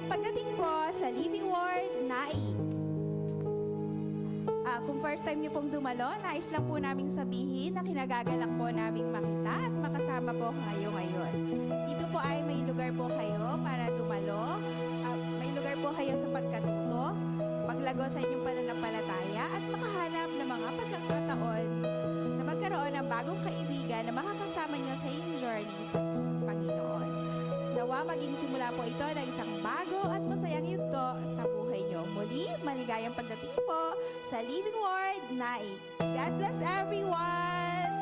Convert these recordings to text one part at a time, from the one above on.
pagdating po sa Living Word, Naik. Kung first time niyo pong dumalo, nais lang po naming sabihin na kinagagalak po naming makita at makasama po kayo ngayon. Dito po ay may lugar po kayo para dumalo, may lugar po kayo sa pagkatuto, maglago sa inyong pananampalataya at makahanap ng mga pagkakataon na magkaroon ng bagong kaibigan na makakasama niyo sa inyong journey sa Panginoon. Nawa maging simula po ito ng isang bago at masayang yugto sa buhay niyo. Muli, maligayang pagdating po sa Living Word Night. God bless everyone!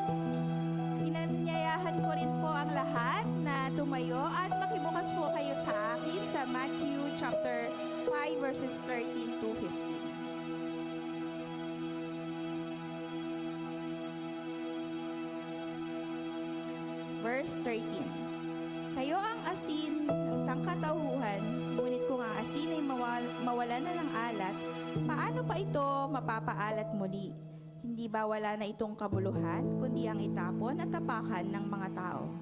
Inanyayahan ko rin po ang lahat na tumayo at makibukas po kayo sa akin sa Matthew chapter 5 verses 13 to 15. Verse 13. Kayo ang asin ng sangkatauhan, ngunit kung ang asin ay mawalan na ng alat, paano pa ito mapapaalat muli? Hindi ba wala na itong kabuluhan, kundi ang itapon at tapakan ng mga tao?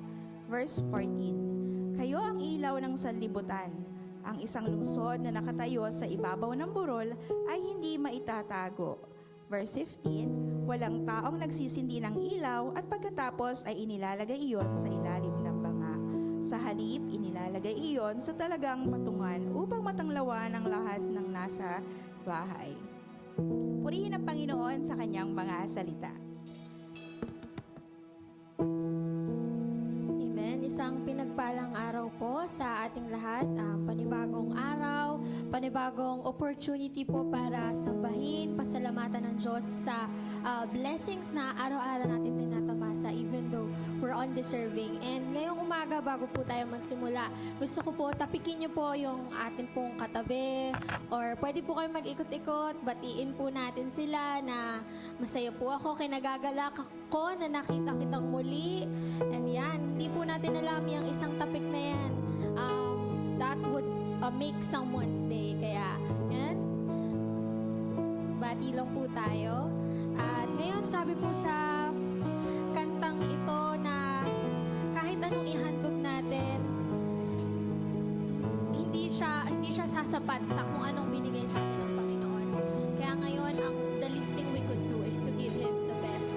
Verse 14. Kayo ang ilaw ng sanlibutan. Ang isang lungsod na nakatayo sa ibabaw ng burol ay hindi maitatago. Verse 15. Walang taong nagsisindi ng ilaw at pagkatapos ay inilalagay iyon sa ilalim ng banga. Sa halip, inilalagay iyon sa talagang patungan upang matanglawan ang lahat ng nasa bahay. Purihin ang Panginoon sa kanyang mga salita. Amen. Isang pinagpalang araw po sa ating lahat. Panibagong araw, panibagong opportunity po para sambahin, pasalamatan ng Diyos sa blessings na araw-araw natin tinatamasa even though we're undeserving. And ngayong umaga, bago po tayo magsimula, gusto ko po tapikin niyo po yung atin pong katabi or pwede po kayo mag-ikot-ikot, batiin po natin sila na masaya po ako, kinagagalak ako na nakita kitang muli. And yan, hindi po natin alam yung isang tapik na yan. That would make someone's day. Kaya, yan. Bati lang po tayo. At ngayon, sabi po sa kantang ito na kahit anong ihandog natin, hindi siya sasapat sa kung anong binigay sa atin ng Panginoon. Kaya ngayon, the least thing we could do is to give Him the best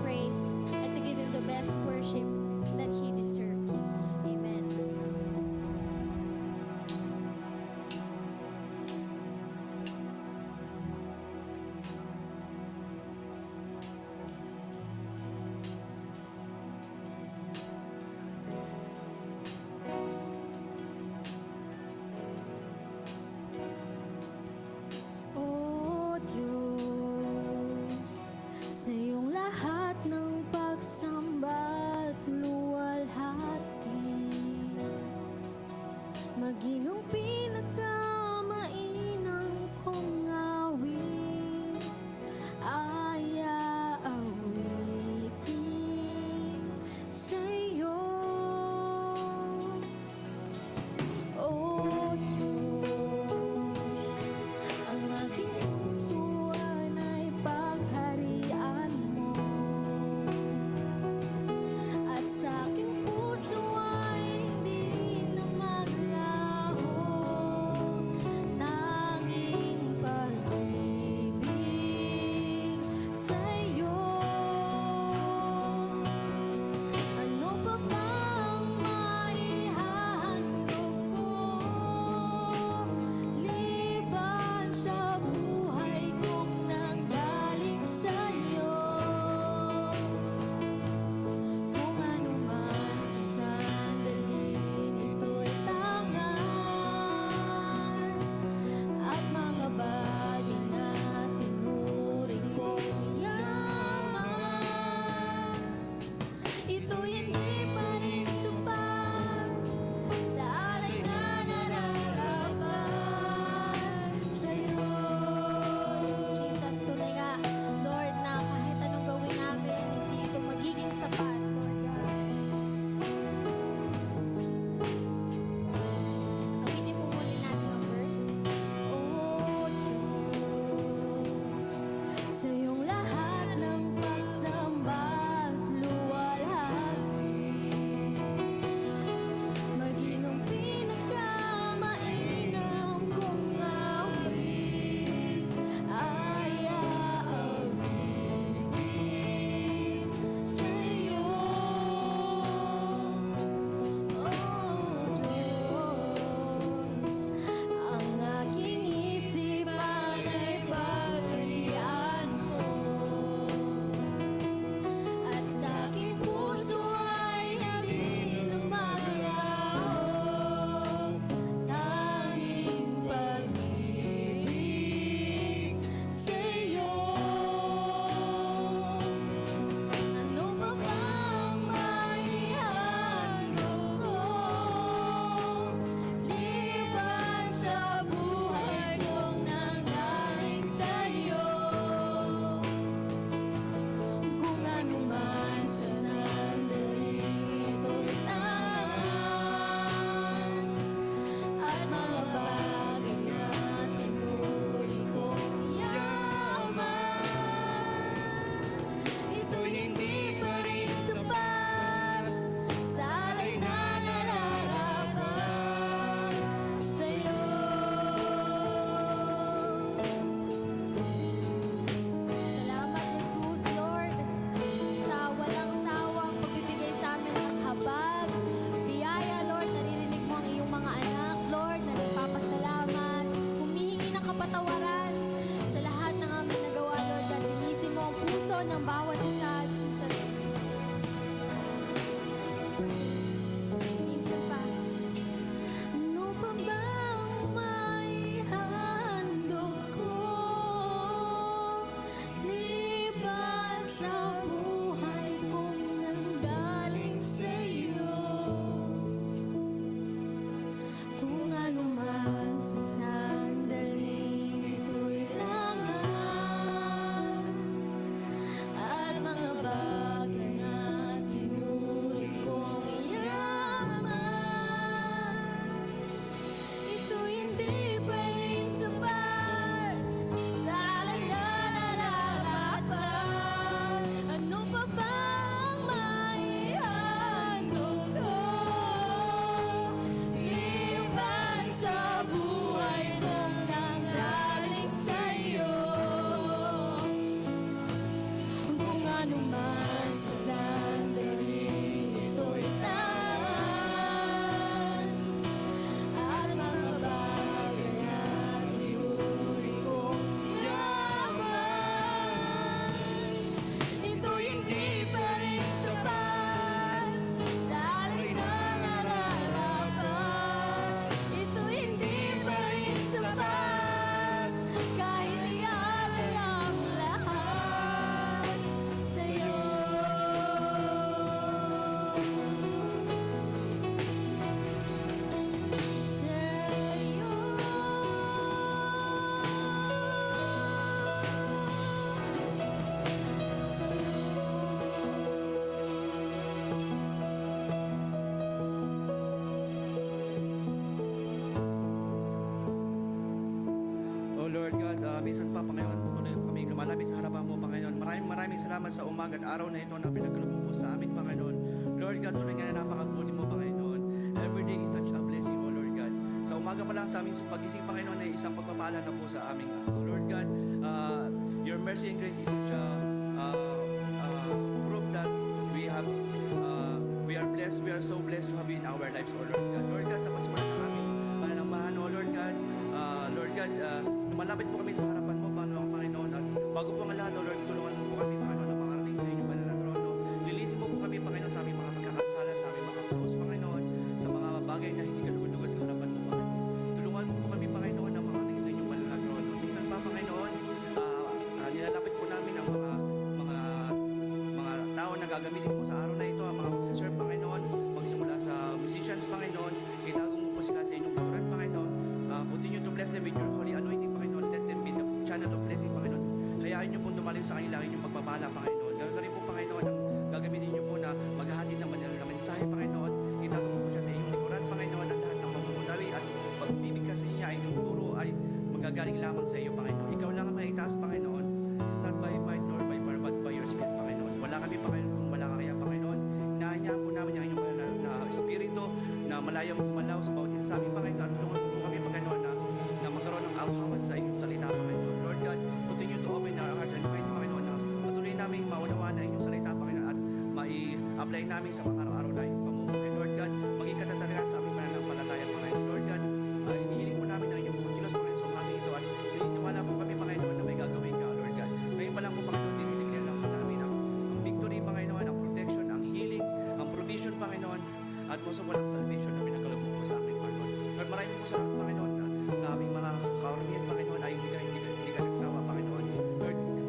praise and to give Him the best worship that He deserves. Amen. O Diyos, sa iyong lahat ng pagsamba at luwalhati, maging ang pinakamainang kong awit ay aawitin sa iyo. O Diyos, ang aking puso ay pagharian mo, at sa aking puso ay hindi na maglaho, tanging ng bawat isa, Jesus. Minsan pa. Ano pa bang maihandog ko liban sa buhay kong nanggaling sa'yo? Kung ano man sa sandaling ito'y langan at mga bagay na tinuring kong yaman, ito hindi pa rin sapat sa alay na nararapat. Ano pa bang maihandog ko liban sa buhay kong nanggaling sa'yo? Kung ano man sa sandaling ito'y tangan at mga bagay na tinuring kong yaman, ito hindi pa rin sapat sa alay na nararapat. Ito hindi pa rin sapat kahit ialay ang lahat sa'yo. Oh Lord God, minsan pa Panginoon, patuloy kami lumalapit sa harapan mo Panginoon. Maraming salamat sa umaga at araw na ito na pinagkaloob mo po sa amin Panginoon. Lord God, tunay nga na napakabuti mo Panginoon. Every day is such a blessing, oh Lord God. Sa umaga pa lang sa aming pagising Panginoon ay isang pagpapala na po sa aming oh Lord God. Your mercy and grace is such a proof that we have we are blessed, we are so blessed to have you in our lives, oh Lord God. Lord God, sa pasimulan ng aming pananambahan, oh Lord God, lumalapit po kami sa harapan mo, Panginoon, at bago po ang lahat, oh Lord, tulungan mo po kami, Panginoon, na makarating sa inyong banal na trono. Lilisin mo po kami, Panginoon, sa aming mga pagkakasala, sa aming mga flaws, Panginoon, sa mga bagay na hindi kalugod-lugod sa harapan mo, Panginoon. Tulungan mo po kami, Panginoon, na makarating sa inyong banal na trono. Minsan pa, Panginoon, nilalapit po namin ang mga tao na gagamitin mo sa araw na ito, ang mga magsaserve, Panginoon, magsimula sa musicians, Panginoon, itago mo po sila sa inyong likuran, Panginoon. Continue to bless them with your holy anointing, Panginoon. Let them be the channel of blessing, Panginoon. Hayaan niyo pong dumaliw sa kanila ang inyong pagpapala, Panginoon. Ganoon na rin po, Panginoon, ang gagamitin niyo po na maghahatid ng manila na mensahe, Panginoon. Itago mo po siya sa inyong likuran, Panginoon, ang lahat ng mamumutawi at pagbibigkas sa niya ay tuturo ay magagaling lamang sa iyo, Panginoon. Ikaw lang ang maitaas, Panginoon. It's not by might nor by power, but by your spirit, Panginoon. Wala kami, Panginoon, kung wala ka kaya, Panginoon. Inaanyaan po namin ang inyong na espiritu na malayang gumalaw sa bawat isa sa amin, Panginoon. At tulungan po kami, Panginoon, na magkaroon ng auhawan sa inyong salita, Panginoon. Lord God, continue to open our hearts and minds, Panginoon, na patuloy namin maunawaan ang inyong salita, Panginoon, at mai-apply namin sa pang-araw-araw na inyong pamumuhay. Lord God, maging katatalagan sa aming pananampalataya, Panginoon. Lord God, hinihiling mo namin ang inyong pagkilos, Panginoon, sa umaga ito, at naniniwala po kami, Panginoon, na may gagawin ka, Lord God. Ngayon pa lang po, Panginoon, dinideclare lang po namin ang victory, Panginoon, ang protection, ang healing, ang provision, Panginoon, at most of all, ang salvation na pinagkaloob mo po sa akin, Panginoon. Lord, maraming po salamat, Panginoon, na sa aming mga kaormihan, Panginoon, ay hindi ka nagsawa, Panginoon.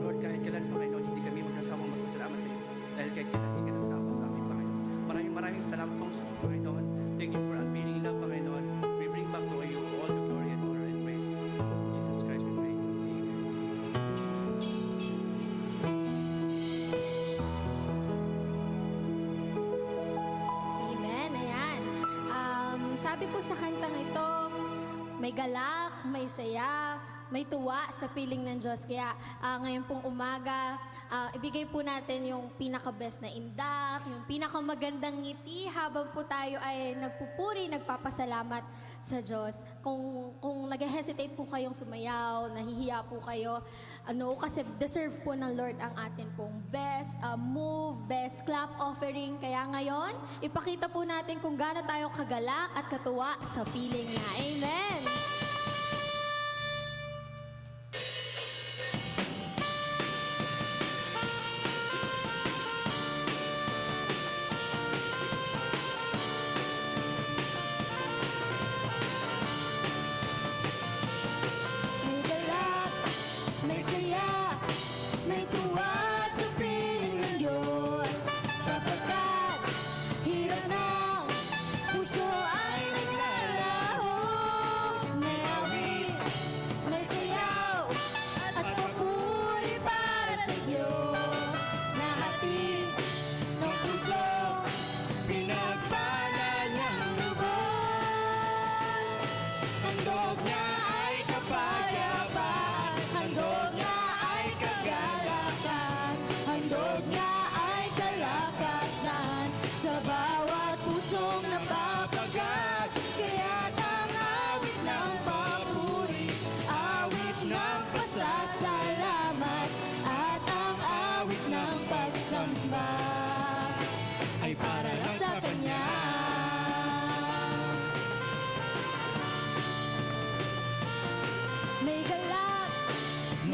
Lord, kahit kailan, Panginoon, hindi kami magkasawang magpasalamat sa iyo. Dahil kahit kailan hindi ka nagsawa sa amin, Panginoon. Maraming salamat po, Panginoon. Thank you for unfailing love, Panginoon. We bring back to you all the glory and honor and praise. In Jesus Christ we pray. Amen. Amen. Ayan. Sabi po sa kantang ito, may galak, may saya, may tuwa sa piling ng Diyos. Kaya ngayon pong umaga, ibigay po natin yung pinaka-best na indak, yung pinakamagandang ngiti habang po tayo ay nagpupuri, nagpapasalamat sa Diyos. Kung nag-hesitate po kayong sumayaw, nahihiya po kayo, kasi deserve po ng Lord ang atin pong best move, best clap offering. Kaya ngayon, ipakita po natin kung gaano tayo kagalak at katuwa sa piling niya. Amen!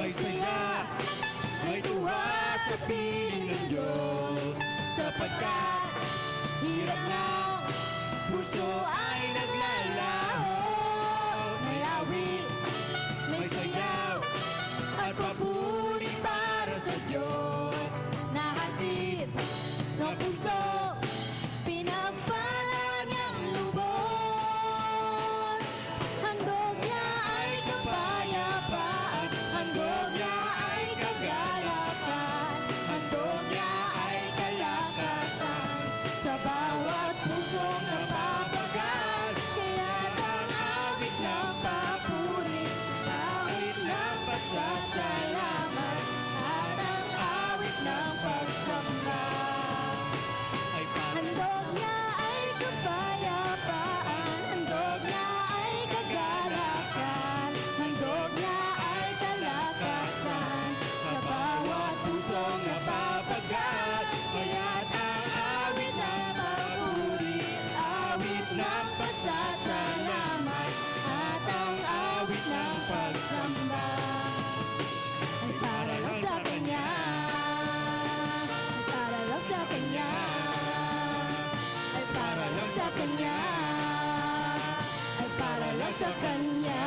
may saya, may tuwa sa piling ng Diyos. Sapagkat hirap ng puso ay naglalaho. May awit, may sayaw, at papuri para sa Diyos. Nahatid ng puso, pinagpala niyang lubos. Handog niya ay kapayapaan, handog niya ay kagalakan, handog niya ay kalakasan. Sa bawat pusong napapagal, kaya't ang awit ng papuri, awit ng pasasalamat, at ang awit ng pagsamba. Handog niya ay kapayapaan, handog niya ay kagalakan, handog niya ay kalakasan. Sa bawat pusong napapagal, kaya't ang awit ng papuri, awit ng pasasalamat, at ang awit ng pagsamba ay para lang sa Kanya, ay para lang sa Kanya, ay para lang sa Kanya, ay para lang sa Kanya.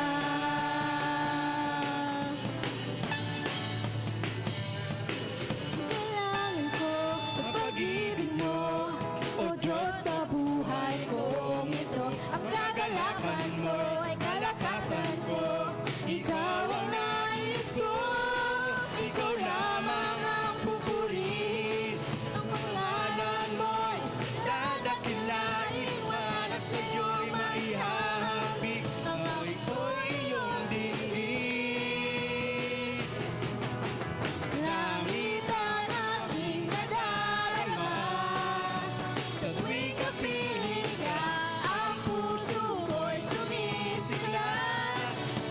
Kailangan ko ang pag-ibig mo, O Diyos, sa buhay kong ito. Ang kagalakan mo ay kalakasan ko, Ikaw ang nais ko, Ikaw lamang ang pupurihin. Ang pangalan mo'y dadakilain, wala sa'yo'y maihahambing. Ang awit ko'y iyong dinggin. Langit ang aking nadarama, sa tuwing kapiling ka, ang puso ko'y sumisigla,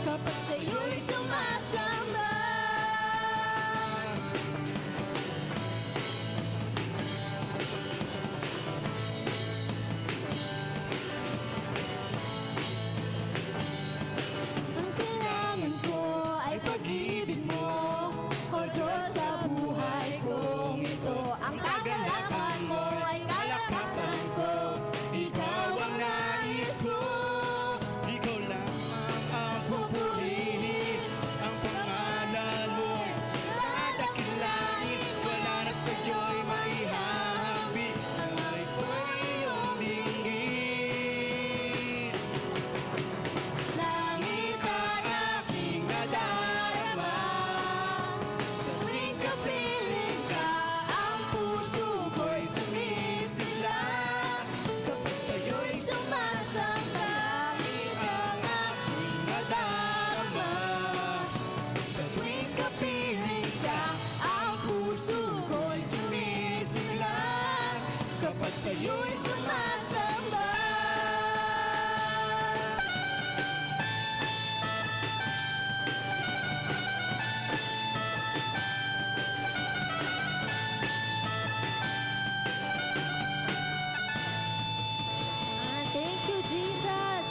kapag sa'yo'y sumasamba. Ang kailangan ko ay pag-ibig mo, O Diyos, sa buhay kong ito. Ang kagalakan mo ay kalakasan ko, Ikaw ang nais ko, Ikaw lamang ang pupurihin. ang pangalan mo. Dadakilain, wala na sa'yo'y maihahambing. Ang awit ko'y iyong dinggin. Langit ang aking nadarama, sa tuwing kapiling ka, ang puso ko'y sumisigla, kapag sa'yo'y sumasamba. Langit ang aking nadarama, sa tuwing kapiling ka, ang puso ko'y sumisigla, kapag sa'yo'y sumasamba. Thank you, Jesus.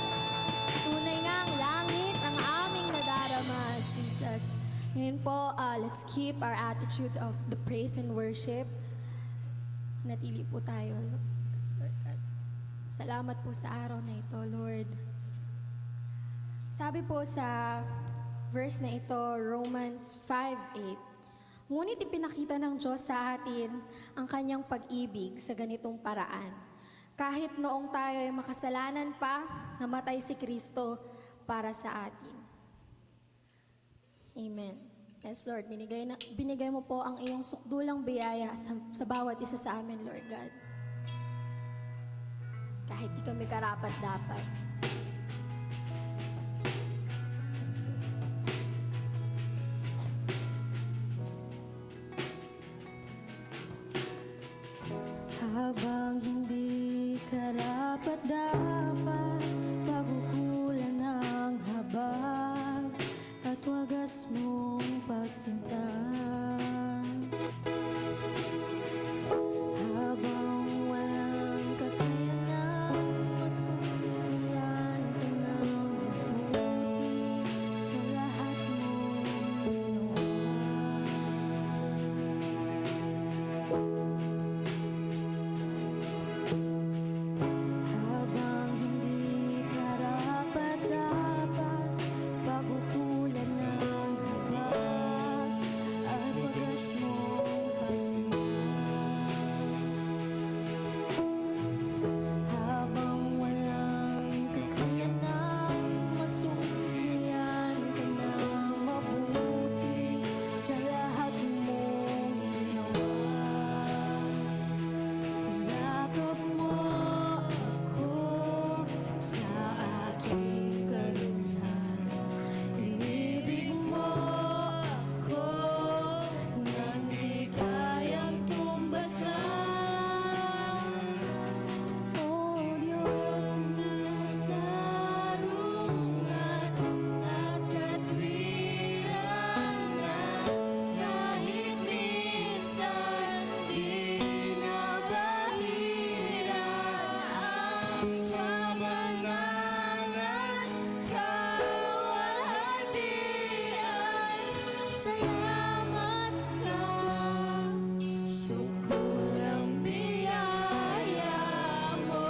Tunay ngang langit ang aming nadarama, Jesus. Ngayon po, let's keep our attitude of the praise and worship. Natili po tayo. Salamat po sa araw na ito, Lord. Sabi po sa verse na ito, Romans 5:8, ngunit ipinakita ng Diyos sa atin ang kanyang pag-ibig sa ganitong paraan. Kahit noong tayo ay makasalanan pa, namatay si Kristo para sa atin. Amen. Yes, Lord, binigay mo po ang iyong sukdulang biyaya sa bawat isa sa amin, Lord God. Kahit di kami karapat-dapat. Yes, Lord. Habang hindi karapat-dapat, pagkukulan ng habag at wagas mong pagsinta. Habang walang kakayanang masuliyan Salamat sa sukdulang biyaya mo.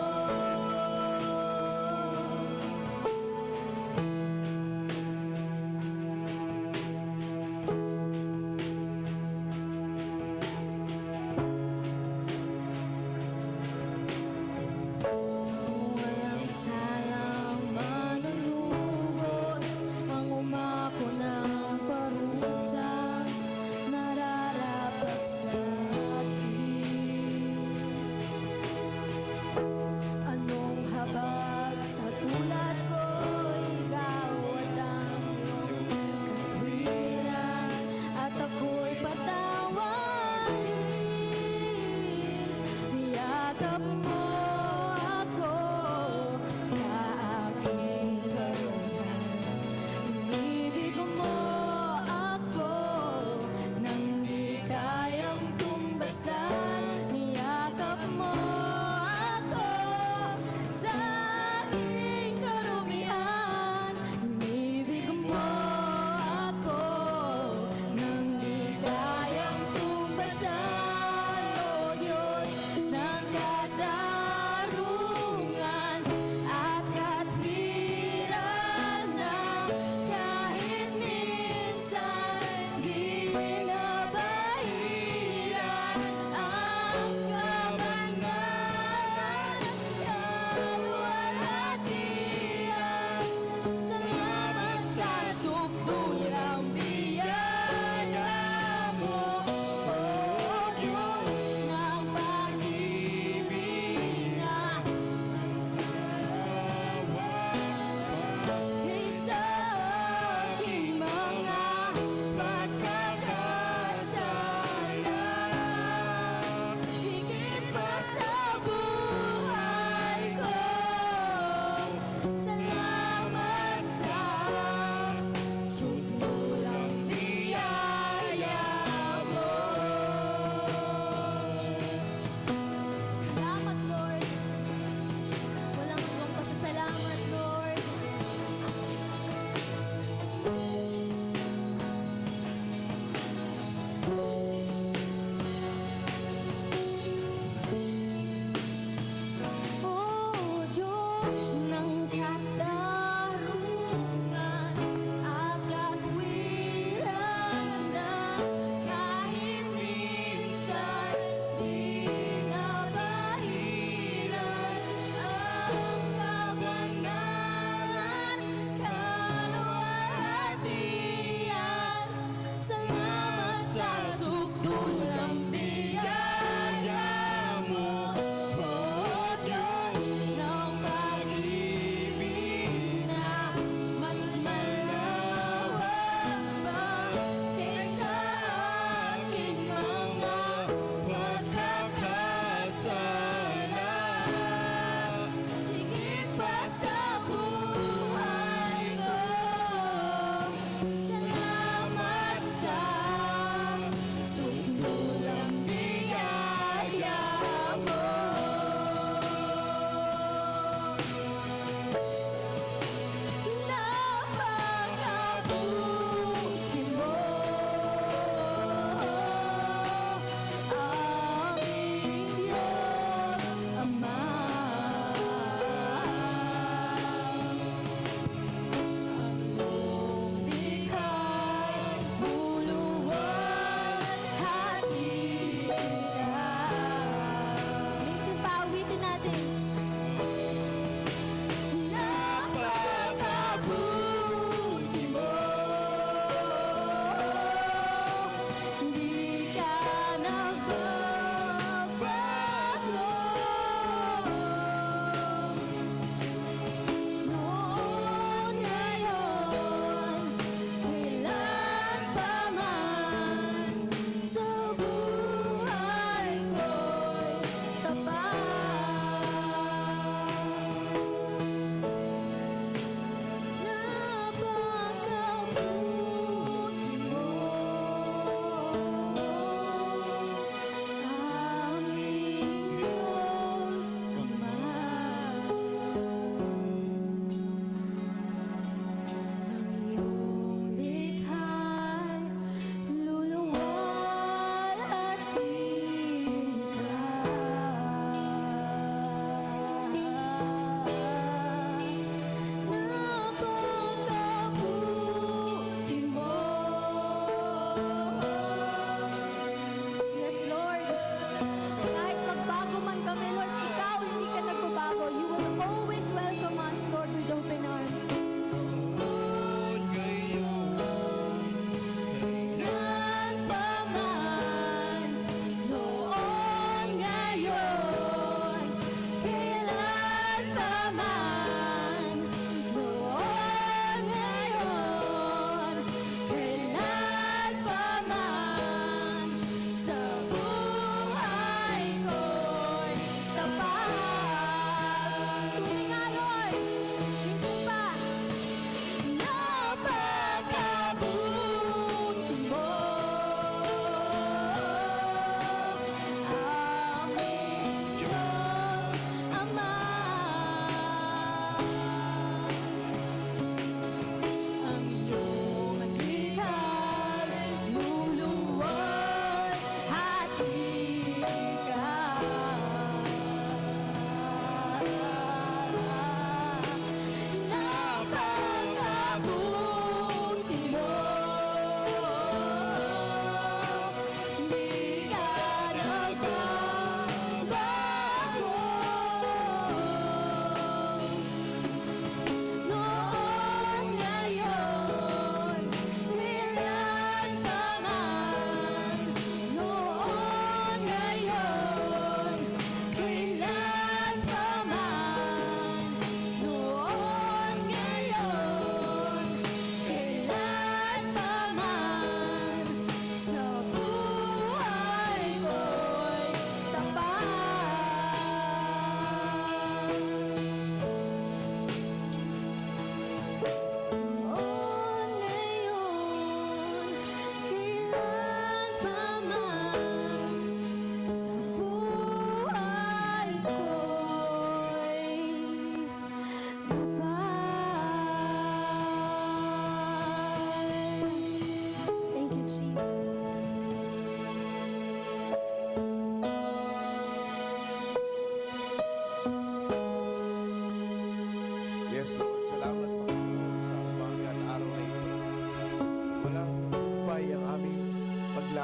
Walang salang manunubos ang umako ng parusa.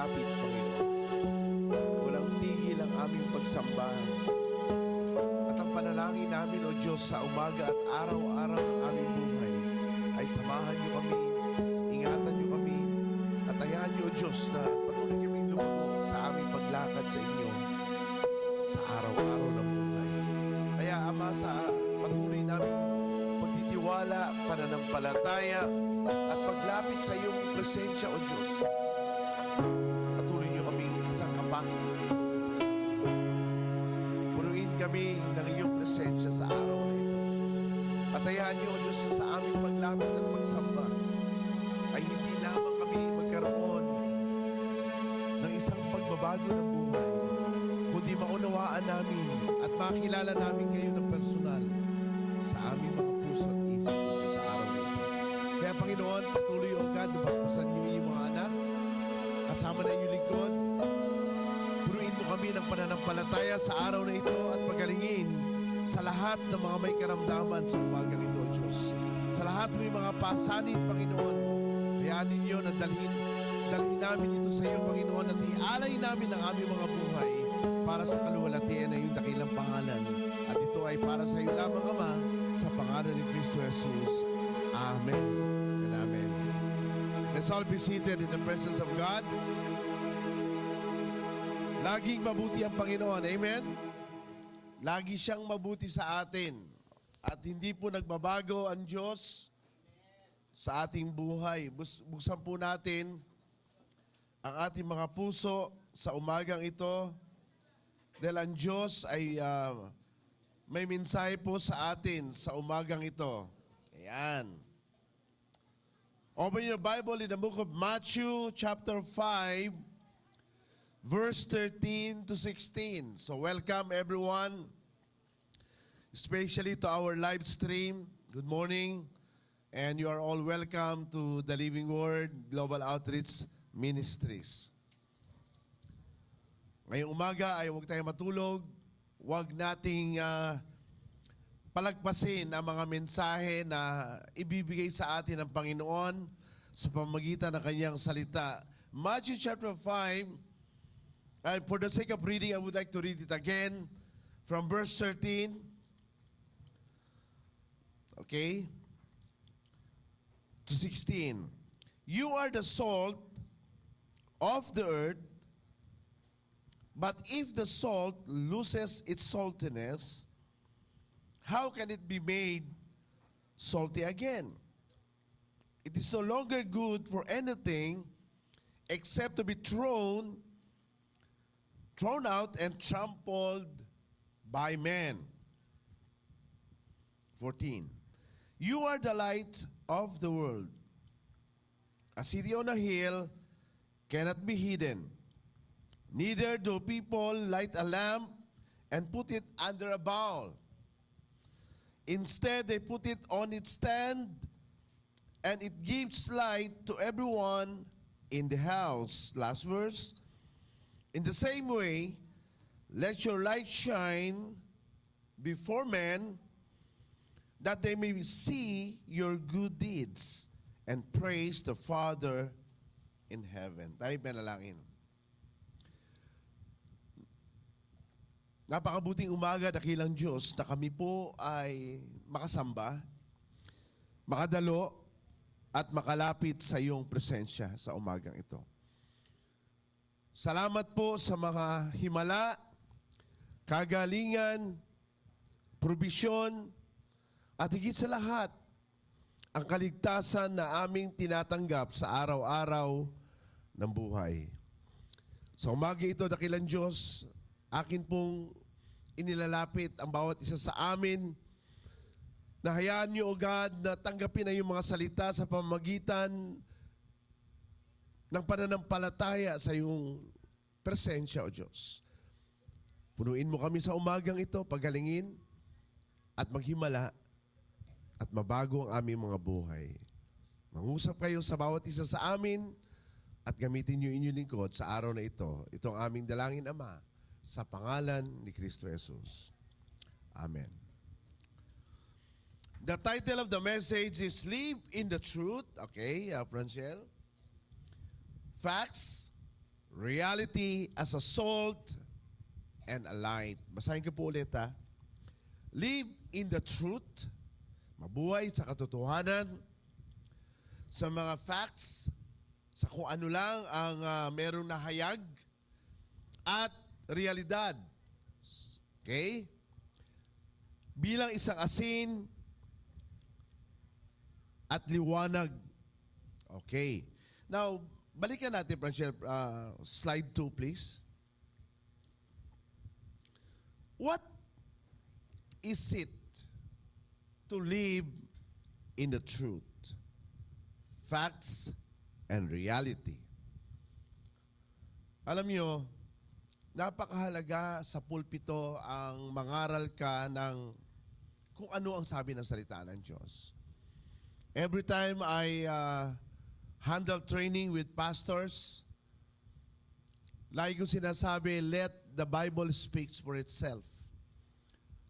lumalapit, Panginoon. Walang tigil ang aming pagsambahan. At ang panalangin namin, O Diyos, sa umaga at araw-araw ng aming buhay ay samahan niyo kami, ingatan niyo kami, at ayahan niyo, O Diyos, na patuloy kaming lumabog sa aming paglakad sa inyo sa araw-araw ng buhay. Kaya, Ama, sa patuloy namin pagtitiwala, pananampalataya, at paglapit sa iyong presensya, O Diyos, patuloy niyo kaming kasangkapan. Punuin kami ng iyong presensya sa araw na ito. At hayaan niyo, O Diyos, na sa aming paglapit at pagsamba ay hindi lamang kami magkaroon ng isang pagbabago ng buhay, kundi maunawaan namin at makilala namin kayo ng personal sa aming mga puso at isip, O Diyos, sa araw na ito. Kaya, Panginoon, patuloy, O God, nabasbasan niyo yung mga anak, kasama na inyong lingkod. Punuin mo kami ng pananampalataya sa araw na ito at pagalingin sa lahat ng mga may karamdaman sa umagang ito, O Diyos. Sa lahat ng may mga pasanin, Panginoon, hayaan ninyo na dalhin namin ito sa iyo, Panginoon, at ialay namin ang aming mga buhay para sa kaluwalhatian ng iyong dakilang pangalan. At ito ay para sa iyo lamang, Ama, sa pangalan ni Kristo Jesus. Amen and amen. Let's all be seated in the presence of God. Laging mabuti ang Panginoon. Amen? Lagi siyang mabuti sa atin. At hindi po nagbabago ang Diyos sa ating buhay. Buksan po natin ang ating mga puso sa umagang ito. Dahil ang Diyos ay may mensahe po sa atin sa umagang ito. Ayan. Open your Bible in the book of Matthew chapter 5, verse 13 to 16. So welcome everyone, especially to our live stream. Good morning. And you are all welcome to the Living Word Global Outreach Ministries. Ngayong umaga ay huwag tayong matulog. Huwag nating palagpasin ang mga mensahe na ibibigay sa atin ng Panginoon sa pamamagitan ng kanyang salita. Matthew chapter 5, and for the sake of reading, I would like to read it again from verse 13. Okay? To 16. You are the salt of the earth, but if the salt loses its saltiness, how can it be made salty again? It is no longer good for anything except to be thrown out and trampled by men. 14. You are the light of the world. A city on a hill cannot be hidden. Neither do people light a lamp and put it under a bowl. Instead, they put it on its stand, and it gives light to everyone in the house. Last verse. In the same way, let your light shine before men, that they may see your good deeds and praise the Father in heaven. Tayo panalangin. Napakabuting umaga, dakilang Diyos, na kami po ay makasamba, makadalo, at makalapit sa iyong presensya sa umagang ito. Salamat po sa mga himala, kagalingan, probisyon, at higit sa lahat, ang kaligtasan na aming tinatanggap sa araw-araw ng buhay. Sa umaga ito, dakilang Diyos, akin pong inilalapit ang bawat isa sa amin na hayaan niyo, O God, na tanggapin ang iyong mga salita sa pamamagitan ng pananampalataya sa iyong presensya, O Diyos. Punuin mo kami sa umagang ito, pagalingin at maghimala at mabago ang aming mga buhay. Mangusap kayo sa bawat isa sa amin at gamitin niyo inyong lingkod sa araw na ito. Ito ang aming dalangin, Ama, sa pangalan ni Kristo Jesus. Amen. The title of the message is Live in the Truth. Okay, Franciel. Facts, reality as a salt and a light. Basahin ko po ulit ha. Live in the truth, mabuhay sa katotohanan, sa mga facts, sa kung ano lang ang merong nahayag, at realidad. Okay? Bilang isang asin at liwanag. Okay. Now, balikan natin, Franchel, slide 2, please. What is it to live in the truth? Facts and reality. Alam nyo, napakahalaga sa pulpito ang mangaral ka ng kung ano ang sabi ng salita ng Diyos. Every time I handle training with pastors, lagi kong sinasabi, let the Bible speaks for itself.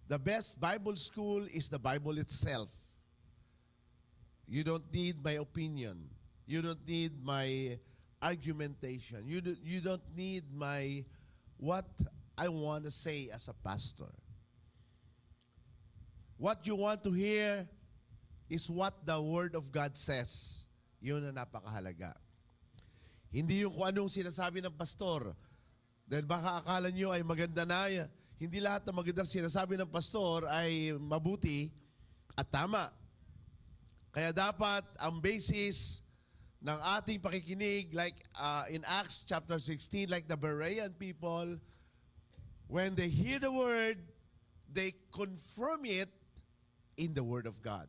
The best Bible school is the Bible itself. You don't need my opinion. You don't need my argumentation. You don't need my what I want to say as a pastor. What you want to hear is what the Word of God says. Yun ang napakahalaga. Hindi yung kung anong sinasabi ng pastor. Dahil baka akala nyo ay maganda na, hindi lahat ng magandang sinasabi ng pastor ay mabuti at tama. Kaya dapat ang basis ng ating pakikinig, like in Acts chapter 16, like the Berean people, when they hear the word, they confirm it in the Word of God.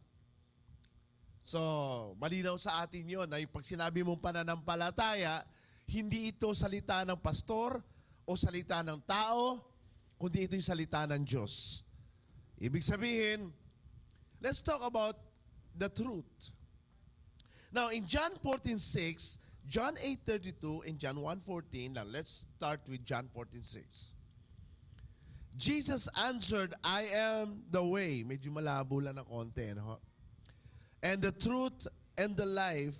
So, malinaw sa atin yun na yung pag sinabi mong pananampalataya, hindi ito salita ng pastor o salita ng tao, kundi ito yung salita ng Diyos. Ibig sabihin, let's talk about the truth. Now, in John 14:6, John 8:32, and John 1:14, now let's start with John 14:6. Jesus answered, I am the way. Medyo malabo lang ng konti. No? And the truth and the life.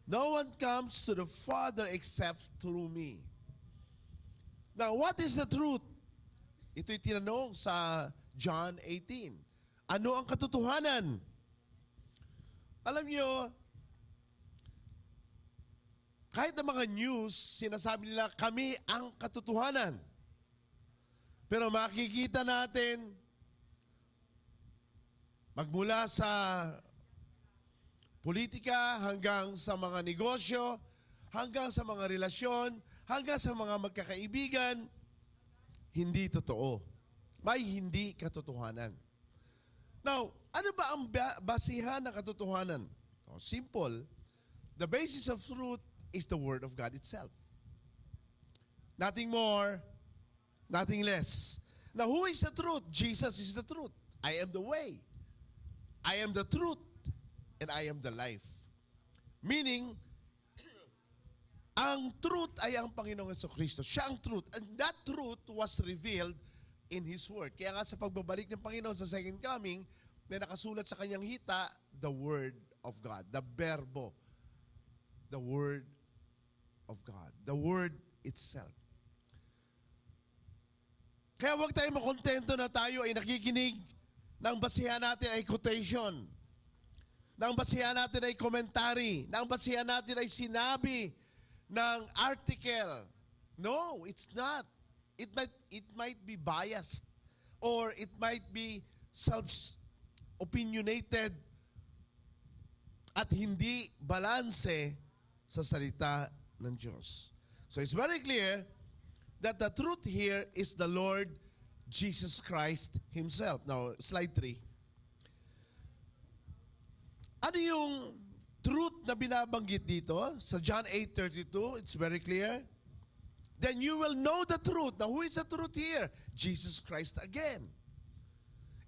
No one comes to the Father except through me. Now, what is the truth? Ito'y tinanong sa John 18. Ano ang katotohanan? Alam nyo, kahit ang mga news, sinasabi nila, kami ang katotohanan. Pero makikita natin, magmula sa politika hanggang sa mga negosyo, hanggang sa mga relasyon, hanggang sa mga magkakaibigan, hindi totoo. May hindi katotohanan. Now, ano ba ang basihan ng katotohanan? Oh, simple. The basis of truth is the Word of God itself. Nothing more, nothing less. Now, who is the truth? Jesus is the truth. I am the way. I am the truth. And I am the life. Meaning, ang truth ay ang Panginoong Jesucristo. Siya ang truth. And that truth was revealed in His Word. Kaya nga sa pagbabalik ng Panginoon sa second coming, may nakasulat sa kanyang hita, the Word of God. The Verbo. The Word of God. The Word itself. Kaya huwag tayo makontento na tayo ay nakikinig ng basihan natin ay quotation. Nang basihan natin ay commentary. Nang basihan natin ay sinabi ng article. No, it's not. It might be biased or it might be self-opinionated at hindi balanse sa salita ng Diyos. So it's very clear that the truth here is the Lord Jesus Christ Himself. Now, slide 3. Ano yung truth na binabanggit dito? Sa John 8:32, it's very clear. Then you will know the truth. Now, who is the truth here? Jesus Christ again.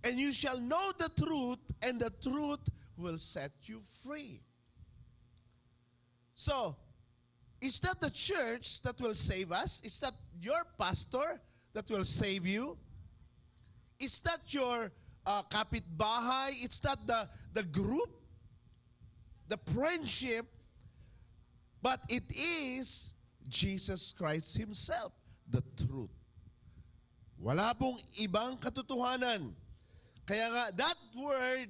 And you shall know the truth, and the truth will set you free. So, is that the church that will save us? Is that your pastor that will save you? Is that your kapitbahay? It's not the group, the friendship, but it is Jesus Christ Himself, the truth. Wala pong ibang katotohanan. Kaya nga, that word,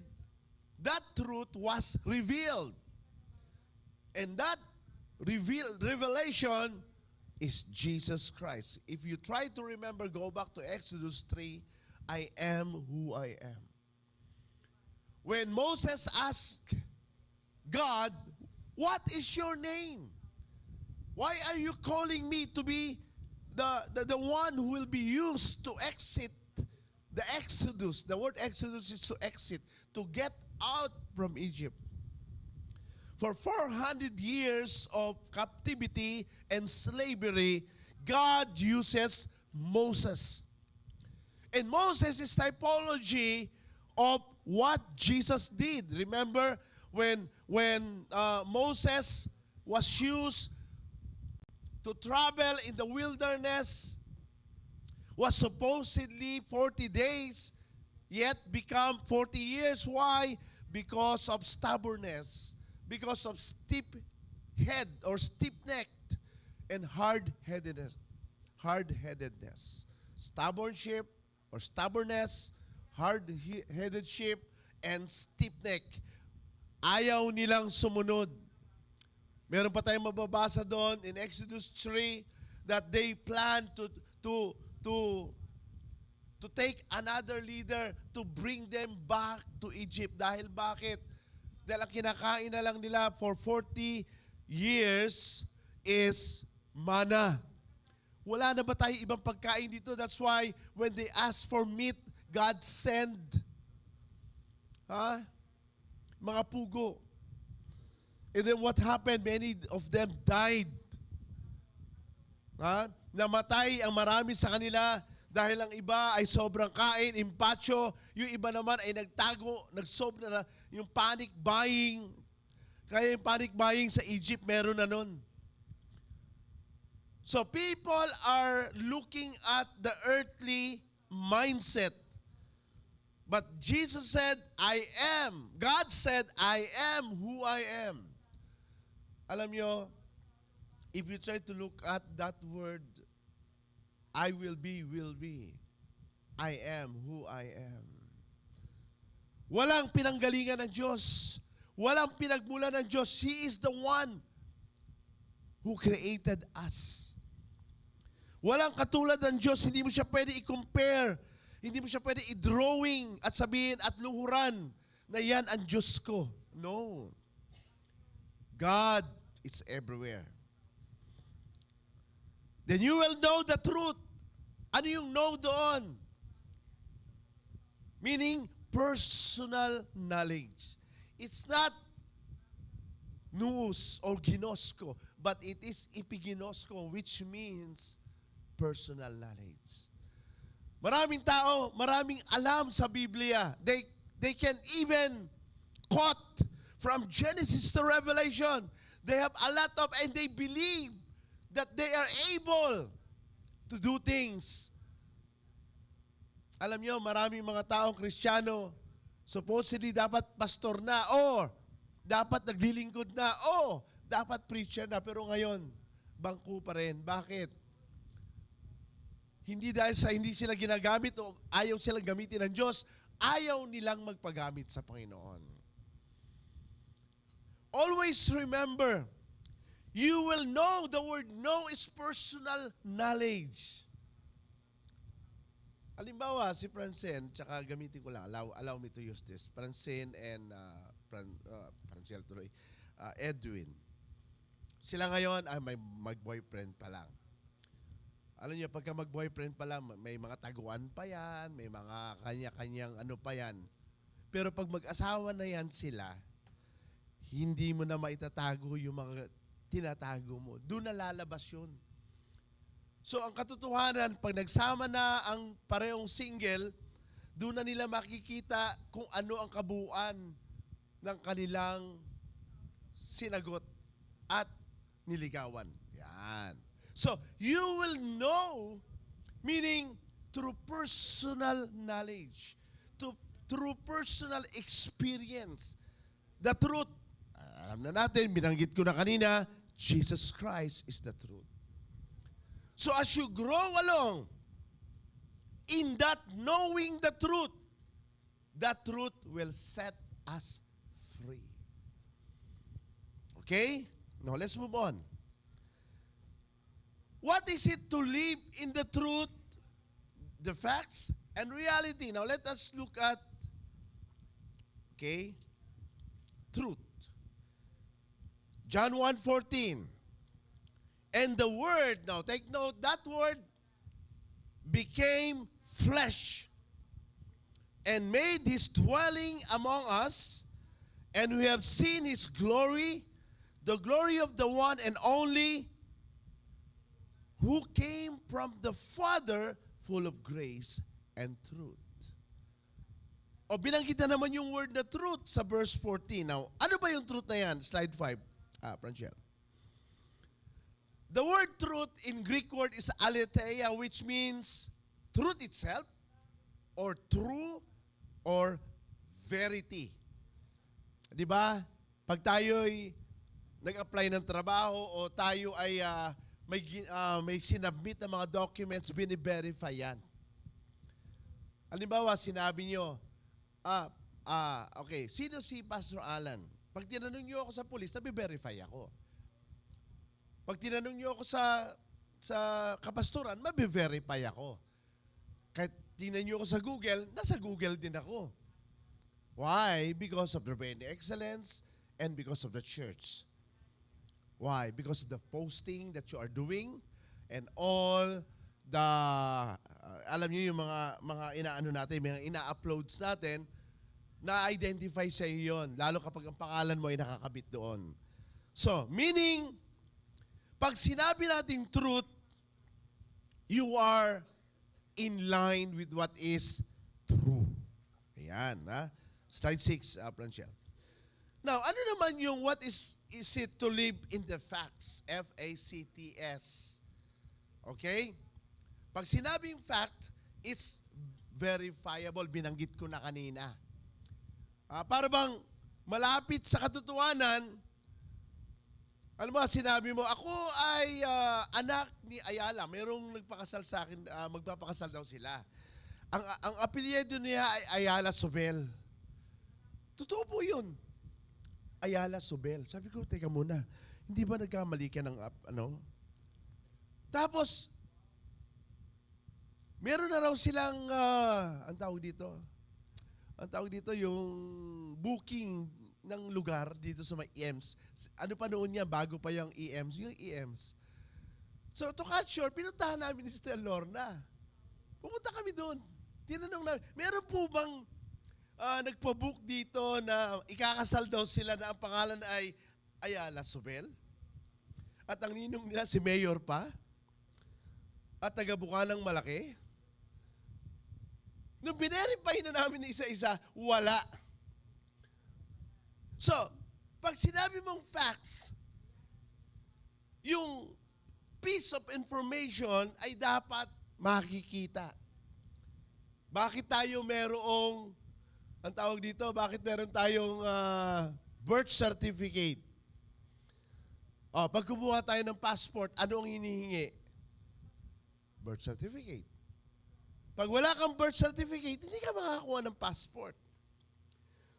that truth was revealed. And that revelation is Jesus Christ. If you try to remember, go back to Exodus 3, I am who I am. When Moses asked God, what is your name? Why are you calling me to be the one who will be used to exit the Exodus? The word Exodus is to exit, to get out from Egypt. For 400 years of captivity and slavery, God uses Moses. And Moses is typology of what Jesus did. Remember when Moses was used to travel in the wilderness, was supposedly 40 days, yet become 40 years. Why? Because of stubbornness, because of stiff head or stiff-necked and hard-headedness. Hard-headedness. Stubborn sheep or stubbornness, hard-headed sheep, and stiff-neck. Ayaw nilang sumunod. Meron pa tayong mababasa doon in Exodus 3 that they plan to take another leader to bring them back to Egypt. Dahil bakit? Dahil ang kinakain na lang nila for 40 years is manna. Wala na ba tayo ibang pagkain dito? That's why when they ask for meat, God send mga pugo. And then what happened? Many of them died. Namatay ang marami sa kanila dahil ang iba ay sobrang kain, impatyo. Yung iba naman ay nagtago, nagsobra na yung panic buying. Kaya yung panic buying sa Egypt, meron na nun. So people are looking at the earthly mindset. But Jesus said, I am. God said, I am who I am. Alam nyo, if you try to look at that word, I will be, I am who I am. Walang pinanggalingan ng Diyos. Walang pinagmula ng Diyos. He is the one who created us. Walang katulad ng Diyos. Hindi mo siya pwede i-compare. Hindi mo siya pwede i-drawing at sabihin at luhuran na yan ang Diyos ko. No. God is everywhere. Then you will know the truth. Ano yung know doon? Meaning, personal knowledge. It's not nous or ginosko, but it is epiginosko, which means personal knowledge. Maraming tao, maraming alam sa Biblia. They can even quote from Genesis to Revelation. They have a lot of, and they believe that they are able to do things. Alam nyo, maraming mga taong Kristiyano, supposedly dapat pastor na, or dapat naglilingkod na, o dapat preacher na, pero ngayon, bangko pa rin. Bakit? Hindi dahil sa hindi sila ginagamit o ayaw silang gamitin ng Diyos, ayaw nilang magpagamit sa Panginoon. Always remember, you will know, the word know is personal knowledge. Halimbawa, si Francine, tsaka gamitin ko lang, allow me to use this. Francine and Francel tuloy, Edwin. Sila ngayon ay may mag-boyfriend pa lang. Alam niyo, pagka mag-boyfriend pa lang, may mga taguan pa yan, may mga kanya-kanyang ano pa yan. Pero pag mag-asawa na yan sila, hindi mo na maitatago yung mga tinatago mo. Doon na lalabas yun. So, ang katotohanan, pag nagsama na ang parehong single, doon na nila makikita kung ano ang kabuuan ng kanilang sinagot at niligawan. Yan. So, you will know, meaning through personal knowledge, through personal experience, the truth. Alam na natin, binanggit ko na kanina, Jesus Christ is the truth. So as you grow along in that knowing the truth will set us free. Okay? Now let's move on. What is it to live in the truth, the facts, and reality? Now let us look at, okay, truth. John 1:14. And the Word, now take note, that Word became flesh and made His dwelling among us, and we have seen His glory, the glory of the one and only, who came from the Father, full of grace and truth. O binanggit na naman yung word na truth sa verse 14. Now, ano ba yung truth na yan? Slide 5, Franchel. The word truth in Greek word is aletheia, which means truth itself, or true, or verity. Di ba? Pag tayo'y nag-apply ng trabaho o tayo ay may sinabmit na mga documents, bini-verify yan. Halimbawa, sinabi nyo, okay, sino si Pastor Alan? Pag tinanong nyo ako sa police, nabi-verify ako. Pag tinanong nyo ako sa kapasturan, mabi-verify ako. Kahit tingnan nyo ako sa Google, nasa Google din ako. Why? Because of the brand excellence and because of the church. Why? Because of the posting that you are doing and all the, alam niyo yung mga inaano natin, mga ina-uploads natin, na-identify sa iyo yun, lalo kapag ang pangalan mo ay nakakabit doon. So, meaning, pag sinabi nating truth, you are in line with what is true. Ayan, ha? Slide 6, Franchel. Now, ano naman yung what is it to live in the facts? F-A-C-T-S. Okay? Pag sinabing fact, it's verifiable. Binanggit ko na kanina. Para bang malapit sa katotohanan, ano ba sinabi mo? Ako ay anak ni Ayala. Mayroong nagpakasal sa akin, magpapakasal daw sila. Ang apelyido niya ay Ayala Sobel. Totoo po yun. Ayala Sobel. Sabi ko, teka muna, hindi ba nagkamali ka ng ano? Tapos, meron na raw silang, ang tawag dito, yung booking ng lugar dito sa may EMS. Ano pa noon niya, bago pa yung EMS, yung EMS. So, to cut short, pinuntahan namin ni Sister Lorna. Pumunta kami doon. Tinanong namin, meron po bang nagpa-book dito na ikakasal daw sila na ang pangalan ay Ayala Sobel? At ang ninong nila si Mayor pa? At taga-Bukanang Malaki? Nung binerify na namin isa-isa, wala. So, pag sinabi mong facts, yung piece of information ay dapat makikita. Bakit tayo merong, ang tawag dito, bakit meron tayong birth certificate? Pag kumuha tayo ng passport, ano ang hinihingi? Birth certificate. Pag wala kang birth certificate, hindi ka makakakuha ng passport.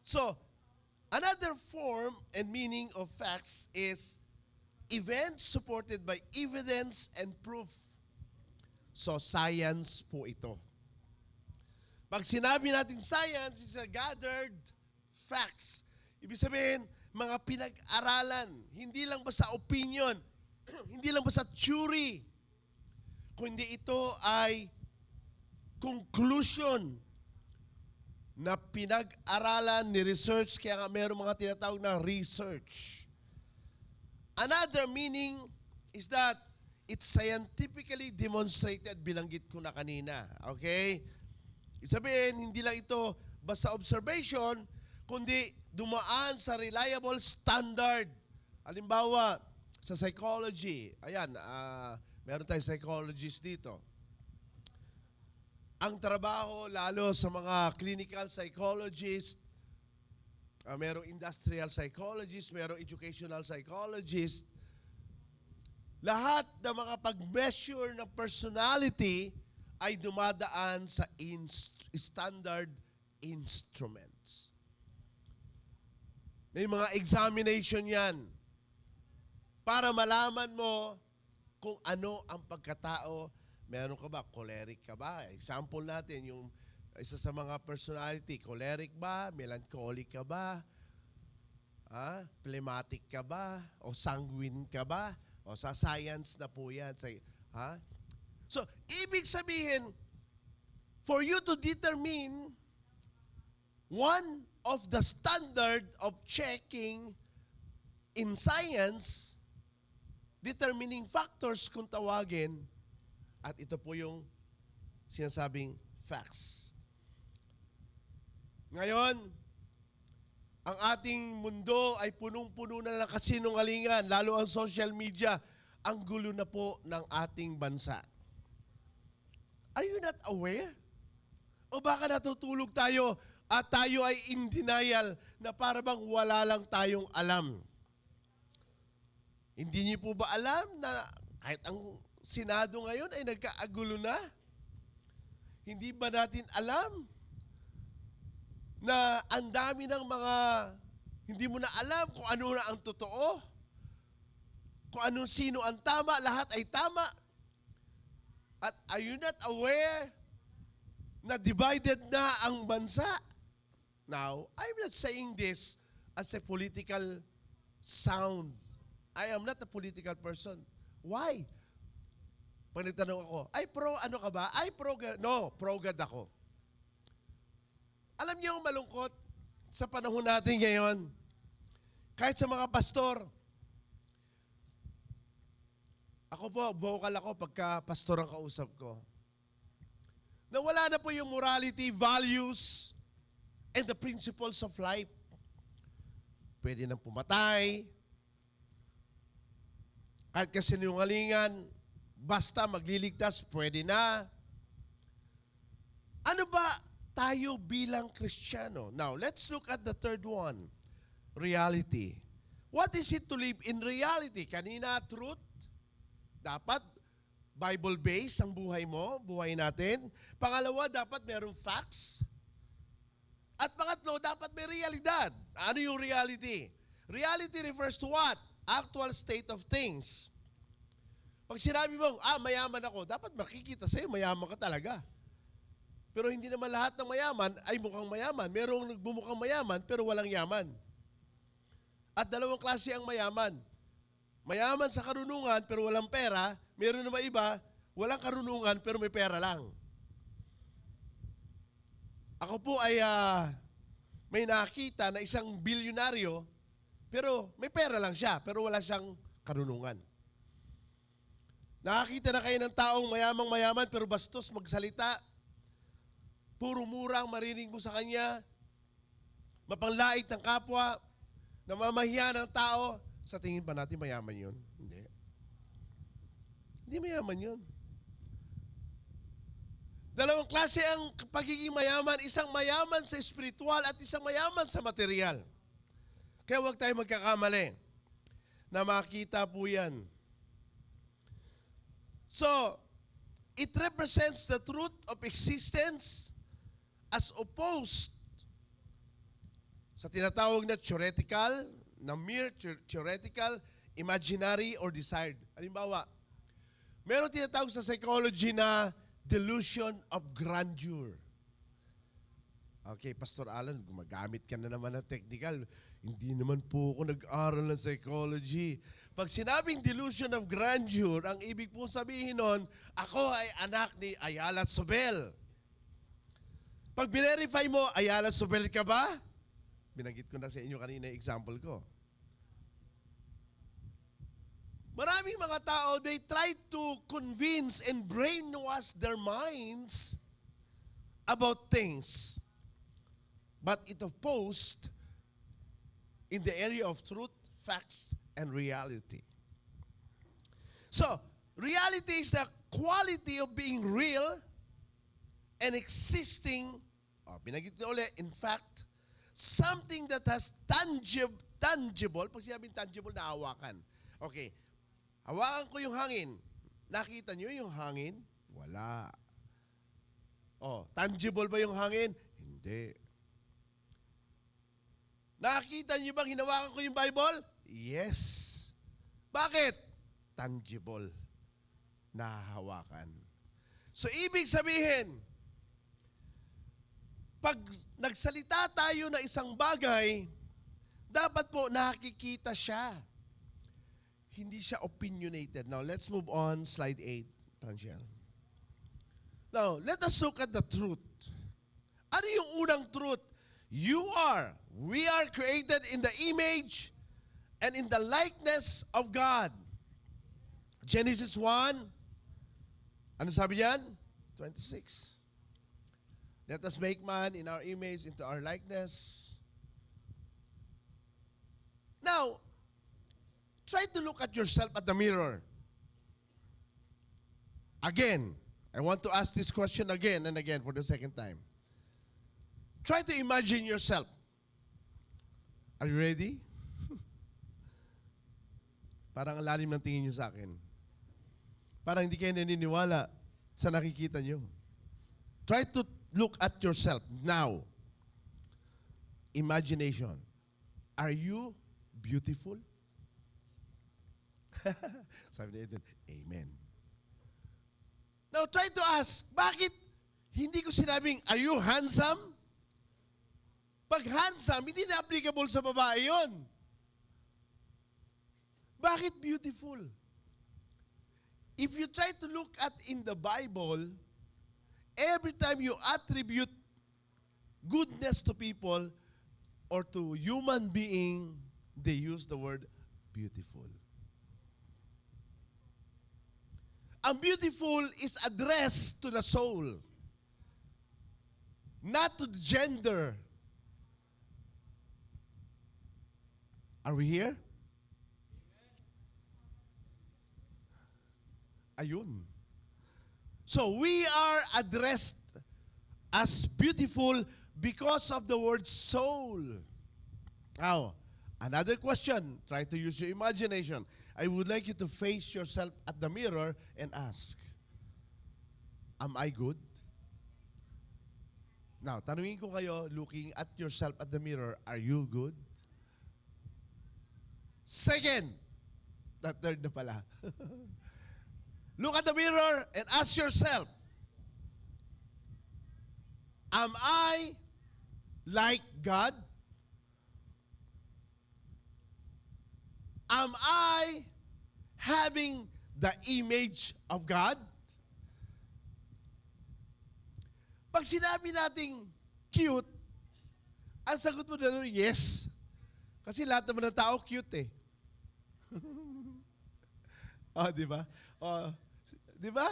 So, another form and meaning of facts is events supported by evidence and proof. So, science po ito. Pag sinabi natin science is a gathered facts. Ibig sabihin, mga pinag-aralan. Hindi lang basta opinion. Hindi lang basta theory. Kundi ito ay conclusion na pinag-aralan ni research, kaya nga mayroong mga tinatawag na research. Another meaning is that it's scientifically demonstrated, binanggit ko na kanina. Okay? Sabihin, hindi lang ito basta observation, kundi dumaan sa reliable standard. Halimbawa, sa psychology, ayan, meron tayong psychologist dito. Ang trabaho, lalo sa mga clinical psychologist, merong industrial psychologist, merong educational psychologist, lahat ng mga pag-measure ng personality ay dumadaan sa standard instruments. May mga examination yan para malaman mo kung ano ang pagkatao. Meron ka ba? Choleric ka ba? Example natin, yung isa sa mga personality, choleric ba? Melancholic ka ba? Phlegmatic ka ba? O sanguine ka ba? O sa science na po yan. So, ibig sabihin, for you to determine one of the standard of checking in science, determining factors kung tawagin, at ito po yung sinasabing facts. Ngayon, ang ating mundo ay punong-puno na ng kasinungalingan, lalo ang social media, ang gulo na po ng ating bansa. Are you not aware? O baka natutulog tayo at tayo ay in denial na para bang wala lang tayong alam. Hindi niyo po ba alam na kahit ang Senado ngayon ay nagkaagulo na? Hindi ba natin alam na ang dami ng mga hindi mo na alam kung ano na ang totoo? Kung anong sino ang tama, lahat ay tama. At are you not aware na divided na ang bansa? Now, I'm not saying this as a political sound. I am not a political person. Why? Pag nagtanong ako, ano ka ba? Pro-God. No, pro-God ako. Alam niyo ang malungkot sa panahon natin ngayon, kahit sa mga pastor, ako po, vocal ako pagka pastor ang kausap ko, na wala na po yung morality, values, and the principles of life. Pwede nang pumatay, kahit kasinungalingan, basta magliligtas, pwede na. Ano ba tayo bilang Kristiyano? Now, let's look at the third one, reality. What is it to live in reality? Kanina, truth. Dapat Bible-based ang buhay mo, buhay natin. Pangalawa, dapat merong facts. At pangatlo, dapat may realidad. Ano yung reality? Reality refers to what? Actual state of things. Pag sinabi mo, mayaman ako, dapat makikita sa'yo, mayaman ka talaga. Pero hindi naman lahat ng mayaman ay mukhang mayaman. Merong nagbumukhang mayaman pero walang yaman. At dalawang klase ang mayaman. Mayaman sa karunungan pero walang pera. Meron naman iba, walang karunungan pero may pera lang. Ako po ay may nakita na isang bilyonaryo pero may pera lang siya pero wala siyang karunungan. Nakakita na kayo ng taong mayamang-mayaman pero bastos magsalita. Puro mura ang marinig mo sa kanya. Mapanglait ng kapwa. Namamahiya ng tao. Sa tingin pa natin mayaman yun? Hindi. Hindi mayaman yun. Dalawang klase ang pagiging mayaman. Isang mayaman sa espiritual at isang mayaman sa material. Kaya huwag tayo magkakamali na makita po yan. So, it represents the truth of existence as opposed sa tinatawag na theoretical, na mere theoretical, imaginary, or desired. Halimbawa, meron tinatawag sa psychology na delusion of grandeur. Okay, Pastor Alan, gumagamit ka na naman ng technical. Hindi naman po ako nag-aral ng psychology. Pag sinabing delusion of grandeur, ang ibig pong sabihin nun, ako ay anak ni Ayala Sobel. Pag binerify mo, Ayala Sobel ka ba? Binanggit ko na sa inyo kanina yung example ko. Maraming mga tao, they try to convince and brainwash their minds about things. But it opposed in the area of truth, facts, and reality. So, reality is the quality of being real and existing, binanggit na ulit, in fact, something that has tangible, pag sinabing tangible, nahawakan. Okay, Hawakan ko yung hangin. Nakita niyo yung hangin? Wala. Oh, tangible ba yung hangin? Hindi. Nakita niyo bang hinawakan ko yung Bible? Yes. Bakit? Tangible. Nahahawakan. So, ibig sabihin, pag nagsalita tayo na isang bagay, dapat po nakikita siya. Hindi siya opinionated. Now, let's move on. Slide 8, Pranchel. Now, let us look at the truth. Ano yung unang truth? We are created in the image and in the likeness of God. Genesis 1, ano sabi diyan? 26. Let us make man in our image, into our likeness. Now, try to look at yourself at the mirror. Again, I want to ask this question again and again for the second time. Try to imagine yourself. Are you ready? Parang ang lalim ng tingin nyo sa akin. Parang hindi kayo naniniwala sa nakikita nyo. Try to look at yourself now. Imagination. Are you beautiful? Sabi ni Eden, amen. Now, try to ask, bakit hindi ko sinabing, are you handsome? Pag handsome, hindi na applicable sa babae yun. Bakit beautiful? If you try to look at in the Bible, every time you attribute goodness to people or to human being, they use the word beautiful. Ang beautiful is addressed to the soul, not to the gender. Are we here? Ayun. So we are addressed as beautiful because of the word soul. Now, another question. Try to use your imagination. I would like you to face yourself at the mirror and ask, am I good? Now, tanungin ko kayo, looking at yourself at the mirror, are you good? Second, third na pala. Look at the mirror and ask yourself, am I like God? Am I having the image of God? Pag sinabi nating cute, ang sagot mo doon, yes. Kasi lahat naman ng tao cute eh. Oh, di ba? Oh, di ba?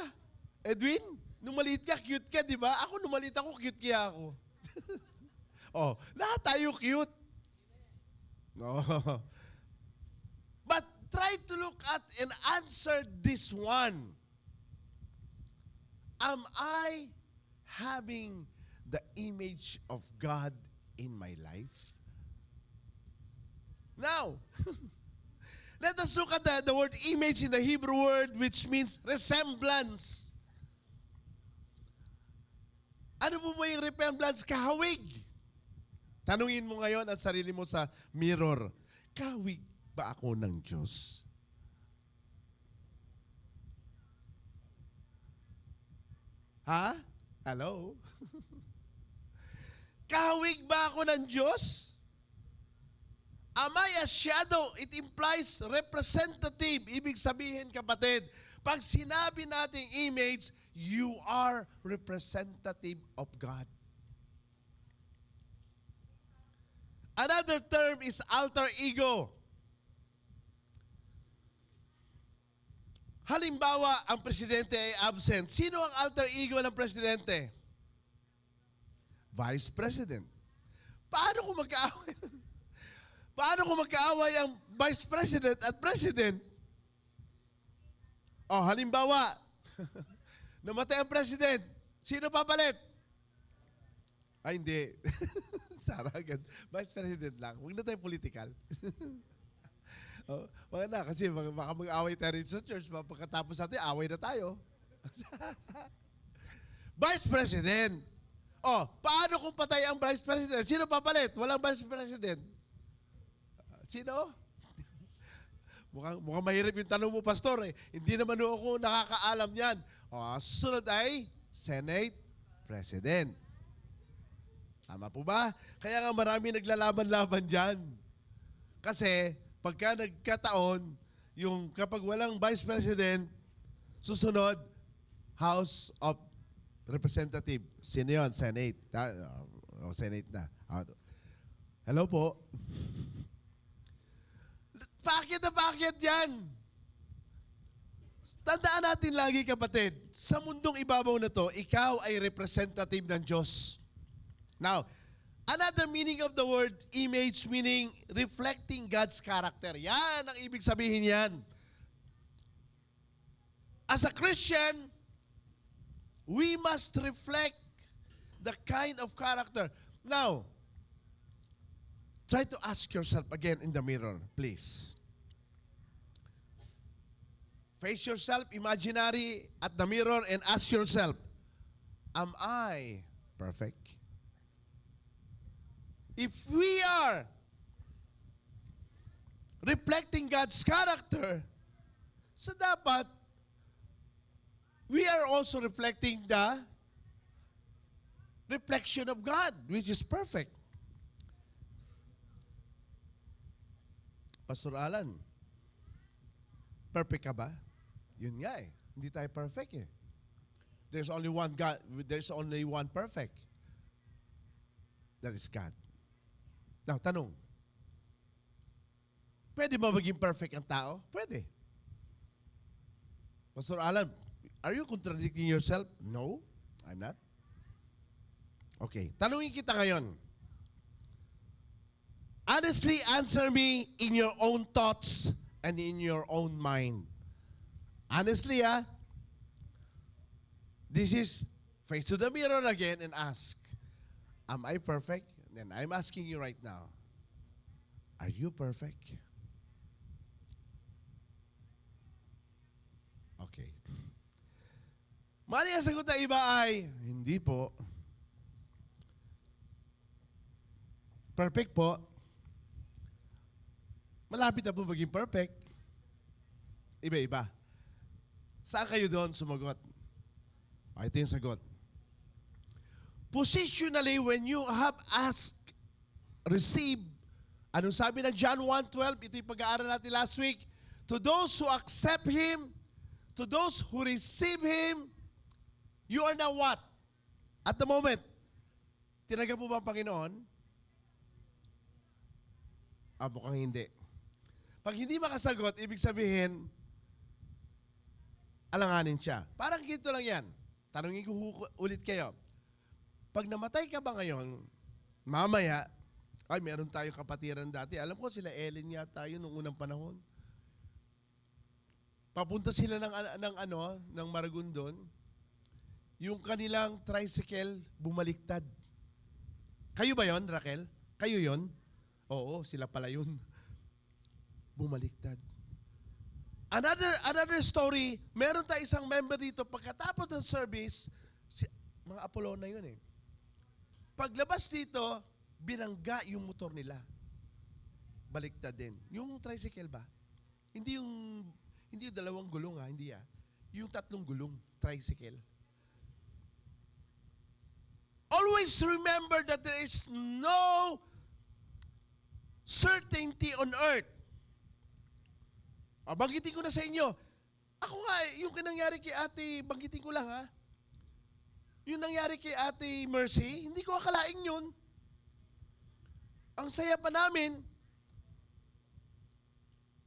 Edwin, nung maliit ka, cute ka, di ba? Ako, nung maliit ako, cute kaya ako. Oh, lahat tayo cute. No. But try to look at and answer this one. Am I having the image of God in my life? Now, let us look at the word image in the Hebrew word, which means resemblance. Ano po ba yung resemblance? Kahawig. Tanungin mo ngayon ang sarili mo sa mirror. Kahawig ba ako ng Diyos? Ha? Hello? Kahawig ba ako ng Diyos? Am I a shadow? It implies representative. Ibig sabihin, kapatid, pag sinabi nating image, you are representative of God. Another term is alter ego. Halimbawa, ang presidente ay absent. Sino ang alter ego ng presidente? Vice President. Paano kung magkaaway? Paano kung magkaaway ang Vice President at President? Oh, halimbawa, namatay ang President. Sino papalit? Ay, hindi. Saragan. Vice President lang. Huwag na tayo political. Oh, wala na, kasi baka mag-away tayo rin sa church. Pagkatapos natin, away na tayo. Vice President. Oh, paano kung patay ang Vice President? Sino papalit? Walang Vice President. Sino? mukhang mahirap yung tanong mo, Pastor. Eh. Hindi naman ako nakakaalam yan. O, susunod ay Senate President. Tama po ba? Kaya nga marami naglalaban-laban dyan. Kasi, pagka nagkataon, yung kapag walang Vice President, susunod, House of Representative. Sino yun? Senate. Senate na. Hello po. Paakit yan. Tandaan natin lagi, kapatid, sa mundong ibabaw na to, ikaw ay representative ng Diyos. Now, another meaning of the word image, meaning reflecting God's character. Yan ang ibig sabihin yan. As a Christian, we must reflect the kind of character. Now, try to ask yourself again in the mirror, please. Face yourself, imaginary, at the mirror and ask yourself, am I perfect? If we are reflecting God's character, so dapat we are also reflecting the reflection of God, which is perfect. Pastor Alan, perfect ka ba? Yun nga eh. Hindi tayo perfect eh. There's only one God, there's only one perfect. That is God. Now, tanong. Pwede ba maging perfect ang tao? Pwede. Pastor Alan, are you contradicting yourself? No, I'm not. Okay, tanungin kita ngayon. Honestly, answer me in your own thoughts and in your own mind. Honestly, this is face to the mirror again and ask, am I perfect? Then I'm asking you right now, are you perfect? Okay. Mali ang sagot ng iba ay, hindi po. Perfect po. Malapit na po maging perfect. Iba-iba. Saan kayo doon sumagot? Ito yung sagot. Positionally, when you have asked, received, anong sabi ng John 1:12? Ito yung pag-aaral natin last week. To those who accept Him, to those who receive Him, you are now what? At the moment, tinanggap mo ba ang Panginoon? Mukhang hindi. Pag hindi makasagot, ibig sabihin, alanganin siya. Parang ganito lang yan. Tanungin ko ulit kayo. Pag namatay ka ba ngayon, mamaya, ay meron tayong kapatiran dati. Alam ko sila Ellen yata yun nung unang panahon. Papunta sila ng Maragondon. Yung kanilang tricycle bumaliktad. Kayo ba yon, Raquel? Kayo yon? Oo, sila pala yun. Bumaliktad. Another story, meron tayong isang member dito, pagkatapos ng service, mga Apolona yun eh. Paglabas dito, binangga yung motor nila. Baliktad din. Yung tricycle ba? Hindi yung dalawang gulong hindi Yung tatlong gulong, tricycle. Always remember that there is no certainty on earth. Banggitin ko na sa inyo. Ako nga, yung nangyari kay ate, banggitin ko lang Yung nangyari kay ate Mercy, hindi ko akalain yun. Ang saya pa namin.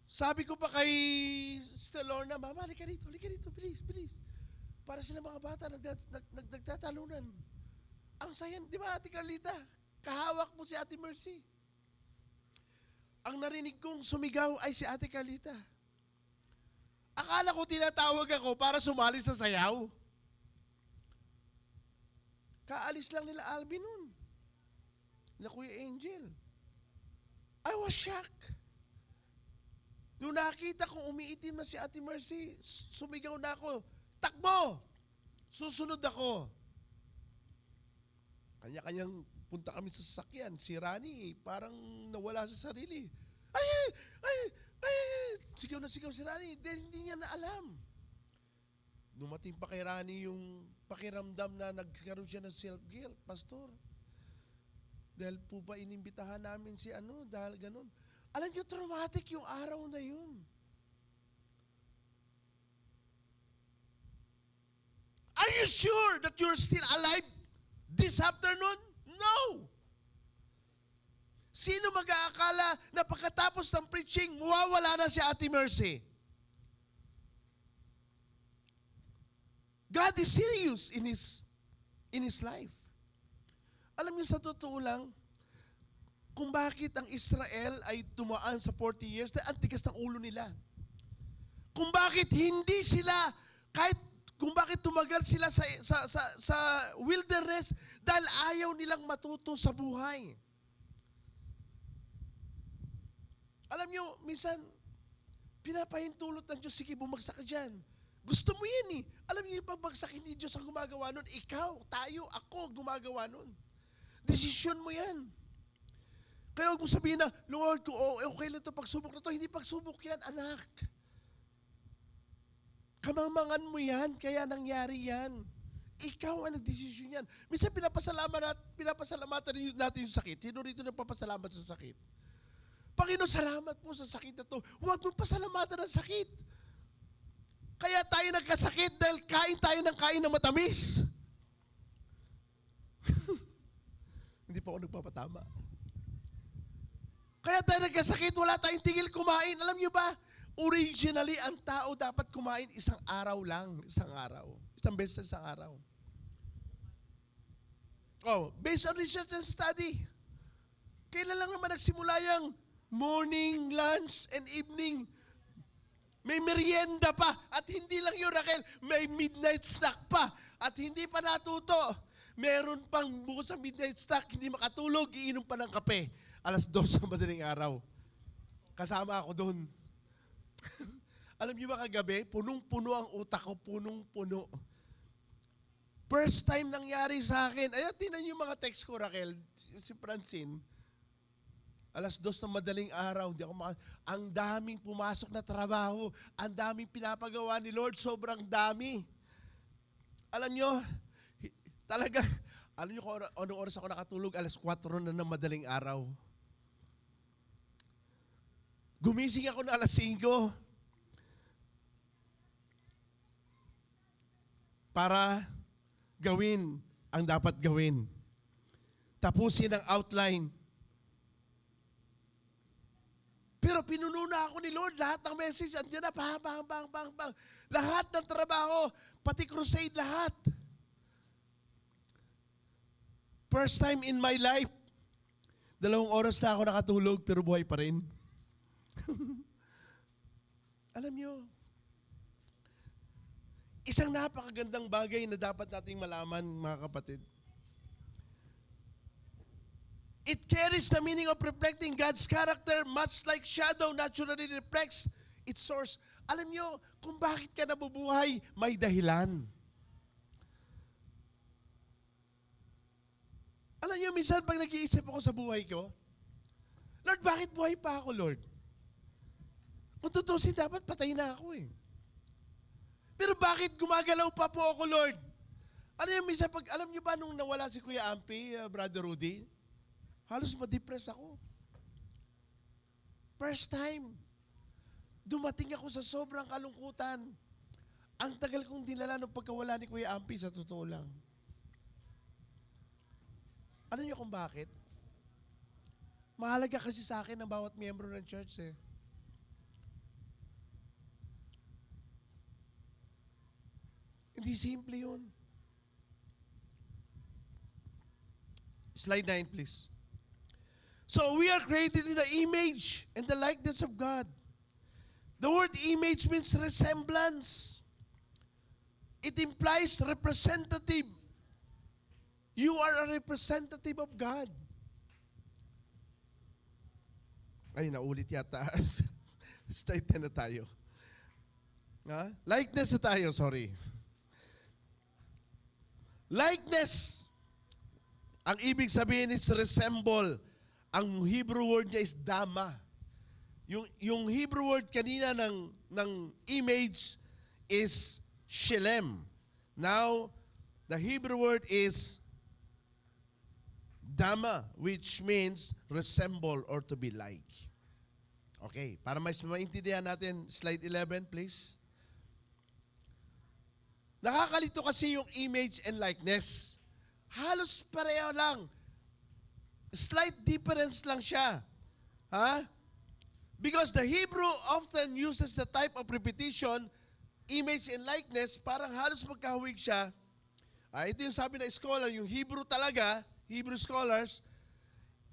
Sabi ko pa kay Sister Lorna, Mama, halika dito, please. Para sila mga bata, nagtatalunan. Ang saya, di ba ate Carlita? Kahawak mo si ate Mercy. Ang narinig kong sumigaw ay si ate Carlita. Akala ko tinatawag ako para sumali sa sayaw. Kaalis lang nila Alvin nun. Na Kuya Angel. I was shocked. Nung nakita kong umiitim na si Ate Mercy, sumigaw na ako, takbo! Susunod ako. Kanya-kanyang punta kami sa sasakyan. Si Rani, parang nawala sa sarili. Ay! Ay! Ay! Sigaw na sigaw si Rani. Dahil hindi niya na alam. Dumating pa kay Rani yung pakiramdam na nagkaroon siya ng self-guilt, Pastor. Dahil po ba inimbitahan namin si dahil ganun. Alam niyo, traumatic yung araw na yun. Are you sure that you're still alive this afternoon? No! Sino mag-aakala na pagkatapos ng preaching, mawawala na si Ate Mercy? God is serious in his life. Alam niyo, sa totoo lang, kung bakit ang Israel ay tumaan sa 40 years, dahil ang tigas ng ulo nila. Kung bakit hindi sila, kung bakit tumagal sila sa wilderness, dahil ayaw nilang matuto sa buhay. Alam niyo, minsan, pinapahintulot ng Diyos, sige, bumagsak ka dyan. Gusto mo yan eh. Alam niyo, yung pagbagsak, hindi Diyos ang gumagawa nun. Ikaw, tayo, ako gumagawa nun. Desisyon mo yan. Kaya huwag mo sabihin na, Lord, kung okay lang ito, pagsubok na ito. Hindi pagsubok yan, anak. Kamamangan mo yan, kaya nangyari yan. Ikaw ang nagdesisyon yan. Minsan pinapasalamatan natin yung sakit. Sino rito nagpapasalamat sa sakit? Panginoon, salamat po sa sakit na ito. Huwag mong pasalamatan ang sakit. Kaya tayo nagkasakit dahil kain tayo ng kain na matamis. Hindi pa ako nagpapatama. Kaya tayo nagkasakit, wala tayong tigil kumain. Alam niyo ba, originally, ang tao dapat kumain isang araw lang. Isang araw. Isang beses sa isang araw. Oh, based on research and study, kailan lang naman nagsimula yung morning, lunch, and evening. May merienda pa. At hindi lang yun, Raquel, may midnight snack pa. At hindi pa natuto. Meron pang bukod sa midnight snack, hindi makatulog, iinom pa ng kape. 2:00 sa madaling araw. Kasama ako doon. Alam niyo ba kagabi, punong-puno ang utak ko, punong-puno. First time nangyari sa akin. Ayun, tingnan niyo yung mga text ko, Raquel, si Francine. 2:00 ng madaling araw, ang daming pumasok na trabaho, ang daming pinapagawa ni Lord, sobrang dami. Alam niyo, talaga, alam niyo kung anong oras ako nakatulog? 4:00 na ng madaling araw. Gumising ako na 5:00 para gawin ang dapat gawin. Tapusin ang outline. Pero pinuno na ako ni Lord. Lahat ng message, andyan na, bang. Lahat ng trabaho, pati crusade, lahat. First time in my life, 2 oras na ako nakatulog, pero buhay pa rin. Alam nyo, isang napakagandang bagay na dapat nating malaman, mga kapatid. It carries the meaning of reflecting God's character, much like shadow naturally reflects its source. Alam nyo, kung bakit ka nabubuhay, may dahilan. Alam nyo, minsan pag nag-iisip ako sa buhay ko, Lord, bakit buhay pa ako, Lord? Kung tutusin, dapat patay na ako eh. Pero bakit gumagalaw pa po ako, Lord? Ano yung minsan alam niyo ba nung nawala si Kuya Ampi, Brother Rudy? Halos ma-depress ako. First time, dumating ako sa sobrang kalungkutan. Ang tagal kong dinala nung pagkawala ni Kuya Ampi, sa totoo lang. Alam niyo kung bakit? Mahalaga kasi sa akin ang bawat miyembro ng church eh. Hindi simple yun. Slide 9, please. So we are created in the image and the likeness of God. The word image means resemblance. It implies representative. You are a representative of God. Ay, naulit yata. Slide 10 na tayo. Ha? Likeness na tayo, sorry. Likeness. Ang ibig sabihin is resemble. Ang Hebrew word niya is dama. Yung Hebrew word kanina ng image is shelem. Now, the Hebrew word is dama, which means resemble or to be like. Okay, para mas maintindihan natin, slide 11, please. Nakakalito kasi yung image and likeness. Halos pareho lang. Slight difference lang siya. Ha? Because the Hebrew often uses the type of repetition, image and likeness, parang halos magkahawig siya. Ito yung sabi na scholar, yung Hebrew talaga, Hebrew scholars,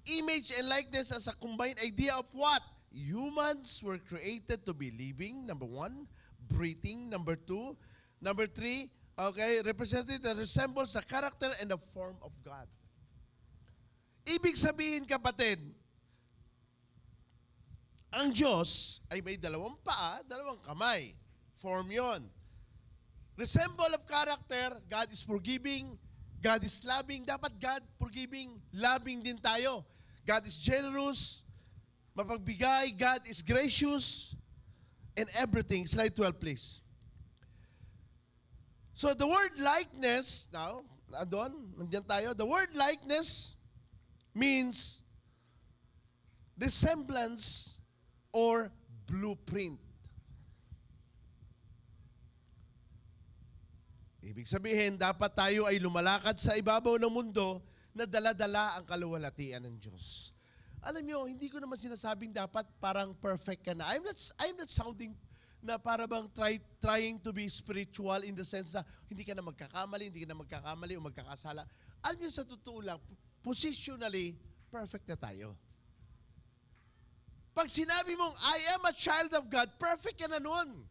image and likeness as a combined idea of what? Humans were created to be living, number 1, breathing, number 2, number 3, okay, represented that resembles the character and the form of God. Ibig sabihin, kapatid, ang Diyos ay may dalawang paa, dalawang kamay. Form yon. Resemble of character, God is forgiving, God is loving. Dapat God forgiving, loving din tayo. God is generous, mapagbigay, God is gracious, and everything. Slide 12, please. So the word likeness, now, nandiyan tayo. The word likeness means resemblance or blueprint. Ibig sabihin, dapat tayo ay lumalakad sa ibabaw ng mundo na dala-dala ang kaluwalhatian ng Diyos. Alam nyo, hindi ko naman sinasabing dapat parang perfect ka na. I'm not sounding na para bang trying to be spiritual in the sense na hindi ka na magkakamali o magkakasala. Alam nyo, sa totoo lang, positionally, perfect na tayo. Pag sinabi mong, I am a child of God, perfect ka na nun.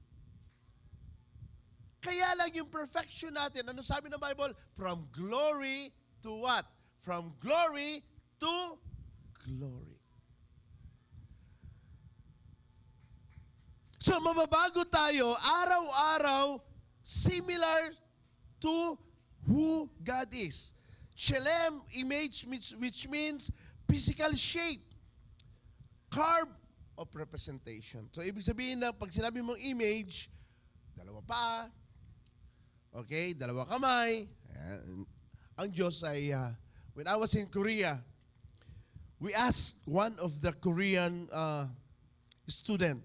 Kaya lang yung perfection natin, ano sabi ng Bible? From glory to what? From glory to glory. So, mababago tayo araw-araw similar to who God is. Shelem, image, which means physical shape. Carve of representation. So, ibig sabihin na pag sinabi mong image, dalawa pa, okay, dalawa kamay. Ang Diyos ay, when I was in Korea, we asked one of the Korean student,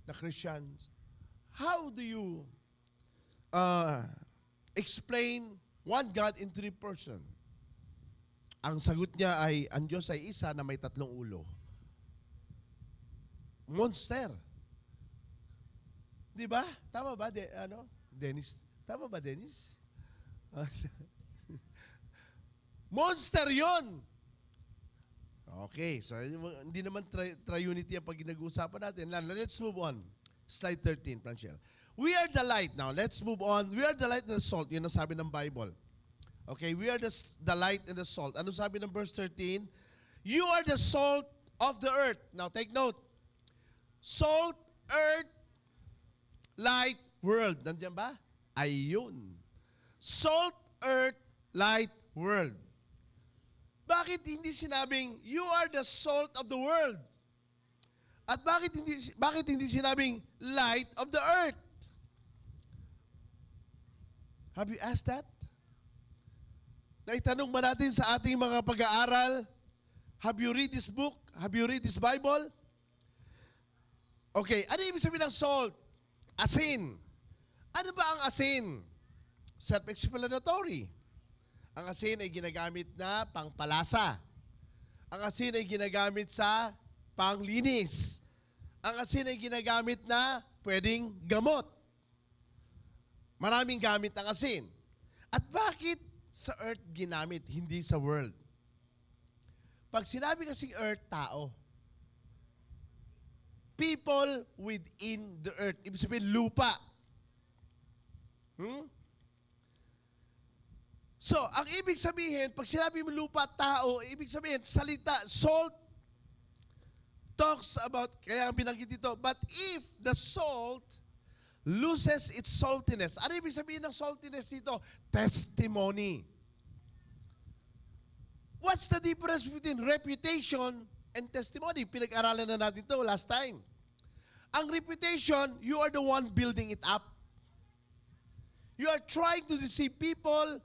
na Christians, how do you explain one God in 3 person? Ang sagot niya ay, ang Diyos ay isa na may 3 ulo. Monster. Di ba? Tama ba, Dennis? Tama ba, Dennis? Monster yon. Okay, so hindi naman triunity ang pag nag-uusapan natin. Let's move on. Slide 13, Franchel. We are the light. Now, let's move on. We are the light and the salt. Yun ang sabi ng Bible. Okay, we are the light and the salt. Ano sabi ng verse 13? You are the salt of the earth. Now, take note. Salt, earth, light, world. Nandiyan ba? Ayun. Salt, earth, light, world. Bakit hindi sinabing, you are the salt of the world? At bakit hindi sinabing, light of the earth? Have you asked that? Naitanong ba natin sa ating mga pag-aaral, have you read this book? Have you read this Bible? Okay, ano ibig sabihin ng salt? Asin. Ano ba ang asin? Self-explanatory. Ang asin ay ginagamit na pangpalasa. Ang asin ay ginagamit sa panglinis. Ang asin ay ginagamit na pwedeng gamot. Maraming gamit ang asin. At bakit sa earth ginamit, hindi sa world? Pag sinabi kasing earth, tao. People within the earth. Ibig sabihin, lupa. So, ang ibig sabihin, pag sinabi mo lupa, tao, ibig sabihin, salita, salt, talks about, kaya binanggit dito, but if the salt loses its saltiness. Ano ibig sabihin ng saltiness dito? Testimony. What's the difference between reputation and testimony? Pinag-aralan na natin ito last time. Ang reputation, you are the one building it up. You are trying to deceive people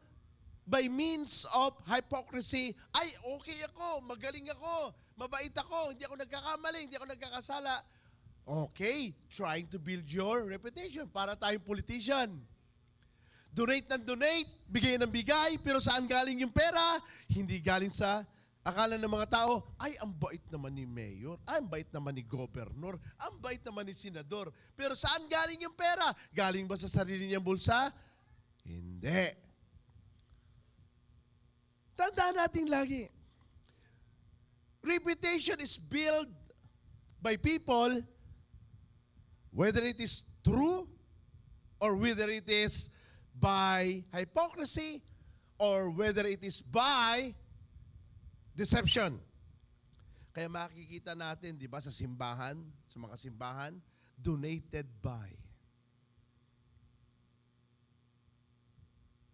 by means of hypocrisy. Ay, okay ako, magaling ako, mabait ako, hindi ako nagkakamali, hindi ako nagkakasala. Okay, trying to build your reputation para tayong politician. Donate ng donate, bigay ng bigay, pero saan galing yung pera? Hindi galing sa akala ng mga tao, ay, ang bait naman ni mayor, ay, ang bait naman ni governor, ang bait naman ni senador. Pero saan galing yung pera? Galing ba sa sarili niyang bulsa? Hindi. Tandaan natin lagi, reputation is built by people, whether it is true or whether it is by hypocrisy or whether it is by deception. Kaya makikita natin, di ba, sa simbahan, sa mga simbahan, donated by.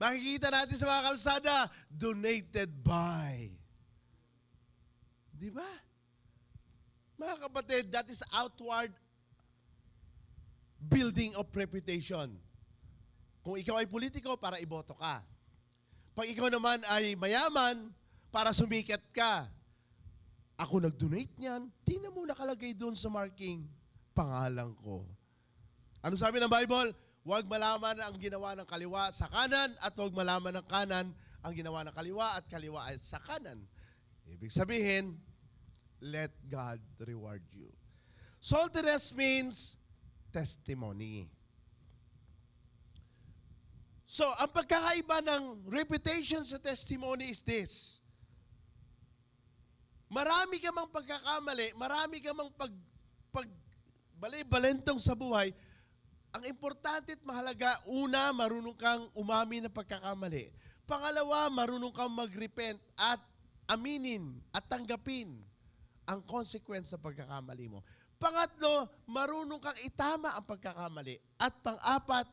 Makikita natin sa mga kalsada, donated by. Di ba? Mga kapatid, that is outward building of reputation. Kung ikaw ay politiko, para iboto ka. Pag ikaw naman ay mayaman, para sumikat ka. Ako nag-donate niyan, tingnan mo nakalagay doon sa marking, pangalan ko. Ano sabi ng Bible? Huwag malaman ang ginawa ng kaliwa sa kanan at huwag malaman ng kanan ang ginawa ng kaliwa at kaliwa ay sa kanan. Ibig sabihin, let God reward you. Saltiness means testimony. So, ang pagkakaiba ng reputation sa testimony is this. Marami ka mang pagkakamali, marami ka mang balentong sa buhay, ang importante at mahalaga, una, marunong kang umami ng pagkakamali. Pangalawa, marunong kang mag-repent at aminin at tanggapin ang consequence sa pagkakamali mo. Pangatlo, marunong kang itama ang pagkakamali. At pang-apat,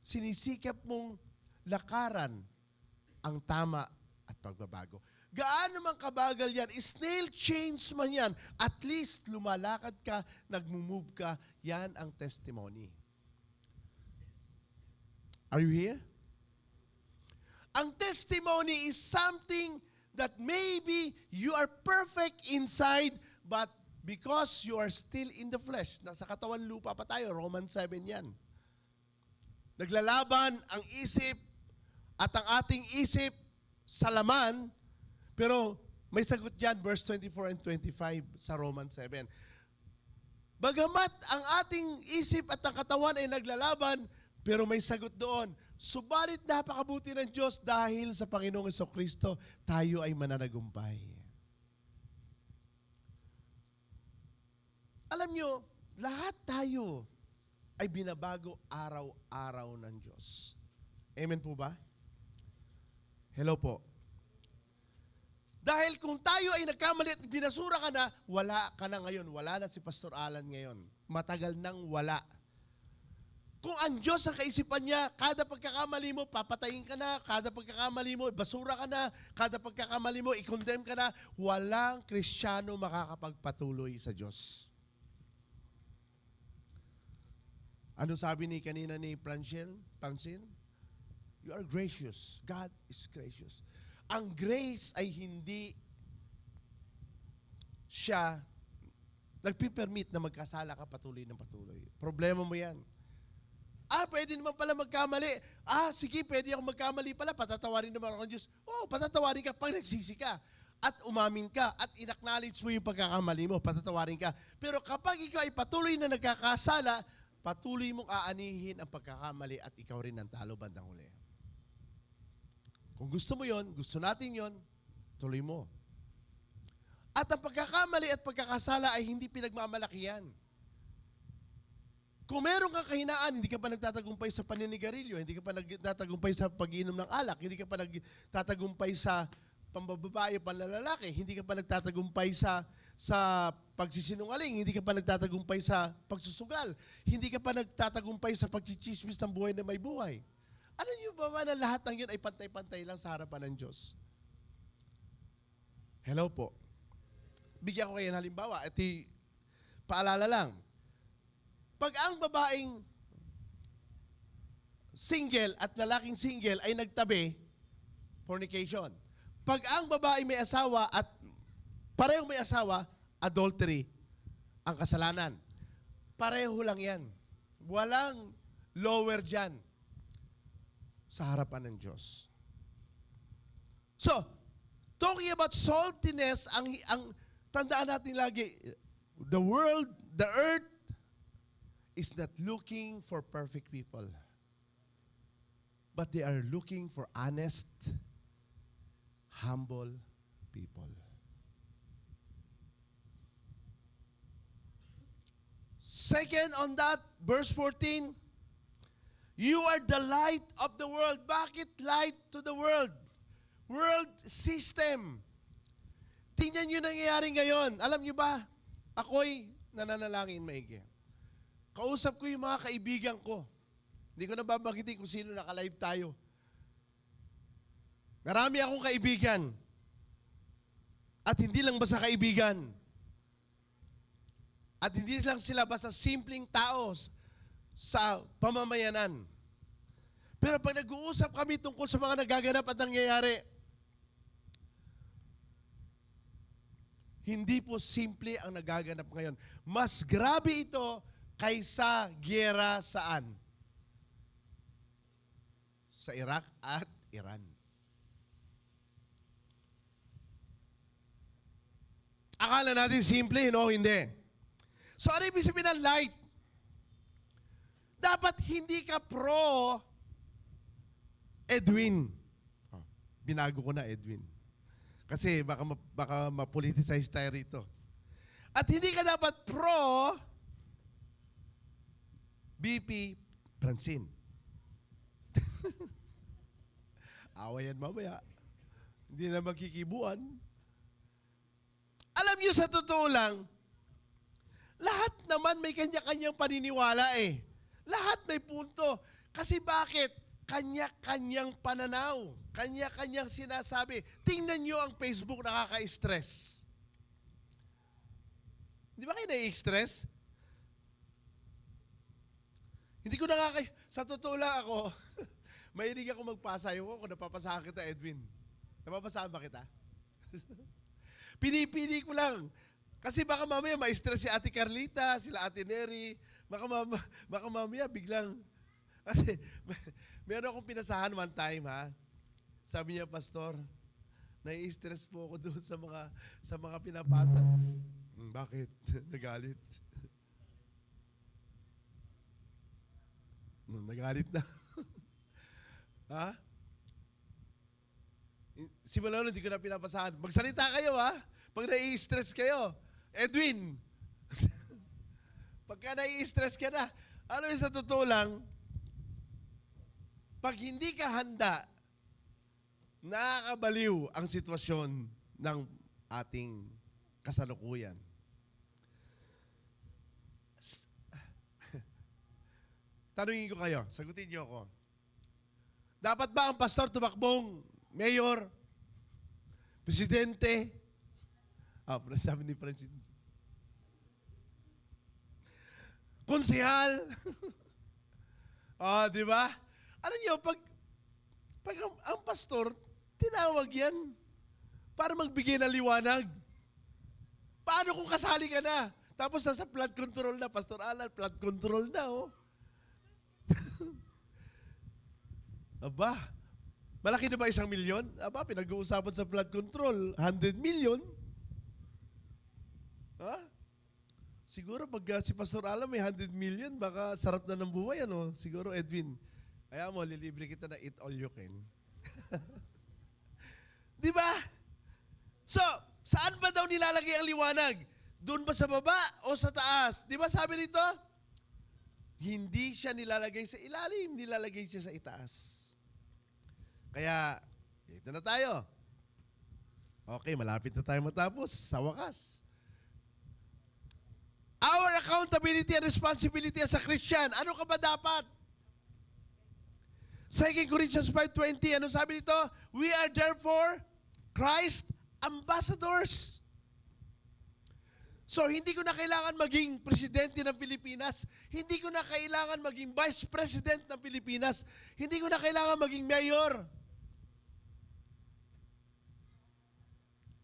sinisikap mong lakaran ang tama at pagbabago. Gaano man kabagal yan, snail change man yan, at least lumalakad ka, nagmumove ka, yan ang testimony. Are you here? Ang testimony is something that maybe you are perfect inside, but because you are still in the flesh, nasa katawan lupa pa tayo, Romans 7 yan. Naglalaban ang isip at ang ating isip sa laman, pero may sagot dyan, verse 24 and 25 sa Romans 7. Bagamat ang ating isip at ang katawan ay naglalaban, pero may sagot doon. Subalit napakabuti ng Diyos dahil sa Panginoong Jesucristo, tayo ay mananagumpay. Alam nyo, lahat tayo ay binabago araw-araw ng Diyos. Amen po ba? Hello po. Dahil kung tayo ay nagkamali at binasura ka na, wala ka na ngayon. Wala na si Pastor Alan ngayon. Matagal nang wala. Kung ang Diyos ang kaisipan niya, kada pagkakamali mo, papatayin ka na, kada pagkakamali mo, basura ka na, kada pagkakamali mo, i-condemn ka na, walang Kristiyano makakapagpatuloy sa Diyos. Ano sabi ni kanina ni Francine? You are gracious. God is gracious. Ang grace ay hindi siya nagpipermit na magkasala ka patuloy ng patuloy. Problema mo yan. Pwede naman pala magkamali. Sige, pwede ako magkamali pala. Patatawarin naman ako ng Diyos. Patatawarin ka pag nagsisi ka. At umamin ka. At in-acknowledge mo yung pagkakamali mo. Patatawarin ka. Pero kapag ikaw ay patuloy na nagkakasala, patuloy mong aanihin ang pagkakamali at ikaw rin ang talo bandang huli. Kung gusto mo yon, gusto natin yon, tuloy mo. At ang pagkakamali at pagkakasala ay hindi pinagmamalaki yan. Kung meron kang kahinaan, hindi ka pa nagtatagumpay sa paninigarilyo, hindi ka pa nagtatagumpay sa pag-inom ng alak, hindi ka pa nagtatagumpay sa pambababae, panlalaki, hindi ka pa nagtatagumpay sa sa pagsisinungaling, hindi ka pa nagtatagumpay sa pagsusugal, hindi ka pa nagtatagumpay sa pagchichismis ng buhay na may buhay. Alam niyo ba na lahat ng yun ay pantay-pantay lang sa harapan ng Diyos? Hello po. Bigyan ko kayo ng halimbawa. Ito paalala lang. Pag ang babaeng single at lalaking single ay nagtabi, fornication. Pag ang babae may asawa at parehong may asawa, adultery ang kasalanan. Pareho lang yan. Walang lower dyan sa harapan ng Diyos. So, talking about saltiness, ang tandaan natin lagi, the world, the earth, is not looking for perfect people. But they are looking for honest, humble people. Second on that, verse 14, you are the light of the world. Bakit light to the world? World system. Tingnan nyo nangyayari ngayon. Alam nyo ba, ako'y nananalangin maigi. Kausap ko yung mga kaibigan ko. Hindi ko na babagitin kung sino naka-live tayo. Marami akong kaibigan. At hindi lang basta kaibigan. At hindi lang sila basta simpleng tao sa pamamayanan. Pero pag nag-uusap kami tungkol sa mga nagaganap at nangyayari, hindi po simple ang nagaganap ngayon. Mas grabe ito kaysa giyera saan? Sa Iraq at Iran. Akala natin simple, no? Hindi. So, ano ibig sabihin ng light? Dapat hindi ka pro Edwin. Oh, binago ko na Edwin. Kasi baka ma-politicize tayo rito. At hindi ka dapat pro BP Francine. Awayan mamaya. Hindi na magkikibuan. Alam niyo sa totoo lang, lahat naman may kanya-kanyang paniniwala eh. Lahat may punto. Kasi bakit? Kanya-kanyang pananaw. Kanya-kanyang sinasabi. Tingnan nyo ang Facebook, nakaka-stress. Di ba kayo nai-stress? Hindi ko sa totoo lang ako, mahilig ako magpasa. Yung ako, napapasahan kita, Edwin. Napapasahan ba kita? Pinipili ko lang. Kasi baka mamaya ma-stress si Ate Carlita, sila Ate Neri. Baka mamaya biglang... Kasi meron akong pinasahan one time, ha? Sabi niya, Pastor, nai-stress po ako doon sa mga pinapasa. Bakit? Nagalit. Nagalit na. Ha? Simula nun, hindi ko na pinapasahan. Magsalita kayo, ha? Pag nai-stress kayo. Edwin, pagka nai-stress ka na, ano yung sa totoo lang, pag hindi ka handa, nakakabaliw ang sitwasyon ng ating kasalukuyan. Tanungin ko kayo, sagutin niyo ako. Dapat ba ang pastor tumakbong mayor, presidente? Sabi ni President. Konsehal. Di ba? Ano niyo, pag ang pastor, tinawag yan para magbigay ng liwanag. Paano kung kasali ka na? Tapos nasa flood control na, Pastor Alan, flood control na, oh. Aba, malaki na ba 1 milyon? Aba, pinag-uusapan sa flood control, 100 million. Ha? Siguro pag si Pastor Alan may 100 million, baka sarap na ng buhay, ano? Siguro, Edwin, kaya mo, lilibre kita na eat all you can. Di ba? So, saan ba daw nilalagay ang liwanag? Doon ba sa baba o sa taas? Di ba sabi nito? Hindi siya nilalagay sa ilalim, nilalagay siya sa itaas. Kaya, dito na tayo. Okay, malapit na tayo matapos. Sa wakas. Our accountability and responsibility as a Christian. Ano ka ba dapat? 2 Corinthians 5:20, ano sabi nito? We are therefore Christ ambassadors. So, hindi ko na kailangan maging presidente ng Pilipinas. Hindi ko na kailangan maging vice president ng Pilipinas. Hindi ko na kailangan maging mayor.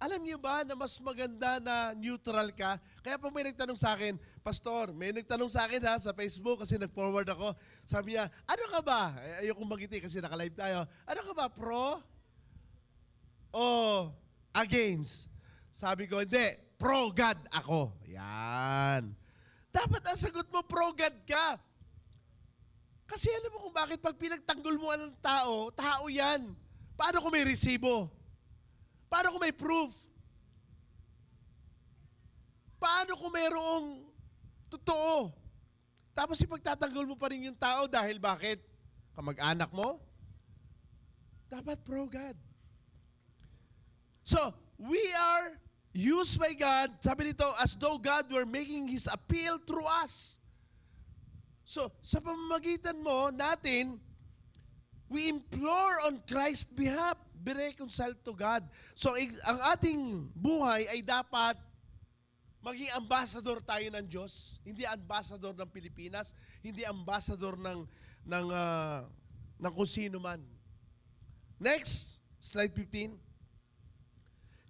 Alam niyo ba na mas maganda na neutral ka? Kaya pag may nagtanong sa akin, Pastor, may nagtanong sa akin sa Facebook kasi nag-forward ako. Sabi niya, ano ka ba? Ayokong magiti kasi naka-live tayo. Ano ka ba, pro? O against? Sabi ko, hindi, pro-God ako. Yan. Dapat ang sagot mo, pro-God ka. Kasi alam mo kung bakit pag pinagtanggol mo ng tao, tao yan. Paano kung may resibo? Paano kung may proof? Paano kung mayroong totoo? Tapos ipagtatanggol mo pa rin yung tao dahil bakit? Kamag-anak mo? Dapat pro-God. So, we are used by God, sabi nito, as though God were making His appeal through us. So, sa pamamagitan mo, natin, we implore on Christ's behalf, be reconciled to God. So, ang ating buhay ay dapat maging ambassador tayo ng Diyos. Hindi ambassador ng Pilipinas, hindi ambassador ng kung sino man. Next, slide 15.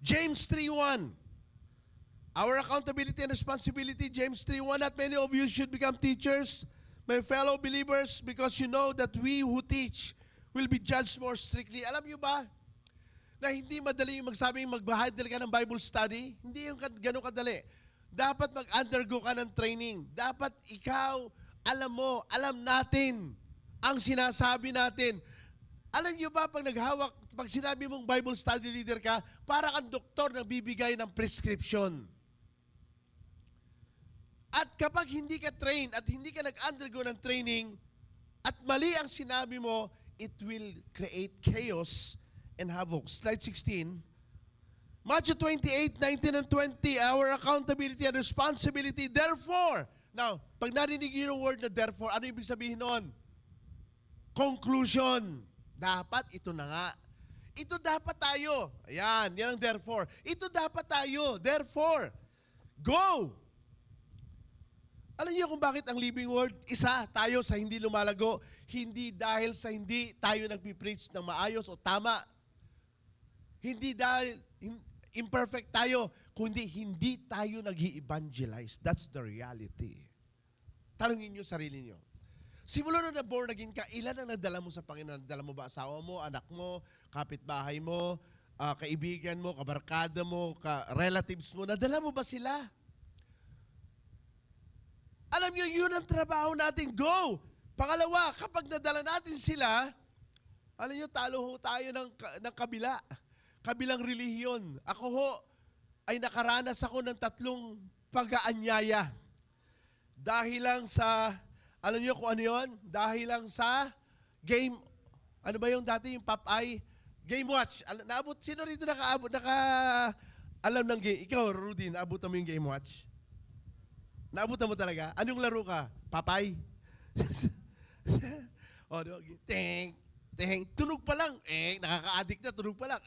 James 3:1. Our accountability and responsibility, James 3:1. Not many of you should become teachers, my fellow believers, because you know that we who teach will be judged more strictly. Alam niyo ba na hindi madali yung magsabing magbahadil ka ng Bible study? Hindi yung ganun kadali. Dapat mag-undergo ka ng training. Dapat ikaw, alam natin ang sinasabi natin. Alam niyo ba, pag sinabi mong Bible study leader ka, para kang doktor na bibigay ng prescription. At kapag hindi ka train at hindi ka nag-undergo ng training, at mali ang sinabi mo, it will create chaos and havoc. Slide 16. Matthew 28:19 and 20, our accountability and responsibility. Therefore, now, pag narinig niyo yung word na therefore, ano ibig sabihin noon? Conclusion. Dapat ito na nga. Ito dapat tayo. Ayan, yan ang therefore. Ito dapat tayo. Therefore, go! Alam niyo kung bakit ang living word, isa tayo sa hindi lumalago, hindi dahil sa hindi tayo nagpipreach ng maayos o tama. Hindi dahil imperfect tayo, kundi hindi tayo nag-i-evangelize. That's the reality. Tanungin niyo sarili niyo. Simula na born again ka, ilan ang nadala mo sa Panginoon? Nadala mo ba asawa mo, anak mo, kapitbahay mo, kaibigan mo, kabarkada mo, relatives mo? Nadala mo ba sila? Alam niyo, yun ang trabaho natin. Go! Pangalawa, kapag nadala natin sila, alam niyo, talo ho tayo ng kabila. Kabilang relihiyon. Ako ho, ay nakaranas ako ng 3 pag-aanyaya. Dahil lang sa, alam niyo kung ano yun? Dahil lang sa game, ano ba yung dati yung Popeye? Game Watch. Naabot, sino rito alam ng game? Ikaw, Rudy, naabutan mo yung Game Watch? Naabutan mo talaga? Anong laro ka? Popeye? O, diba? Ting, ting, tunog pa lang. Nakaka-addict na, tunog pa lang.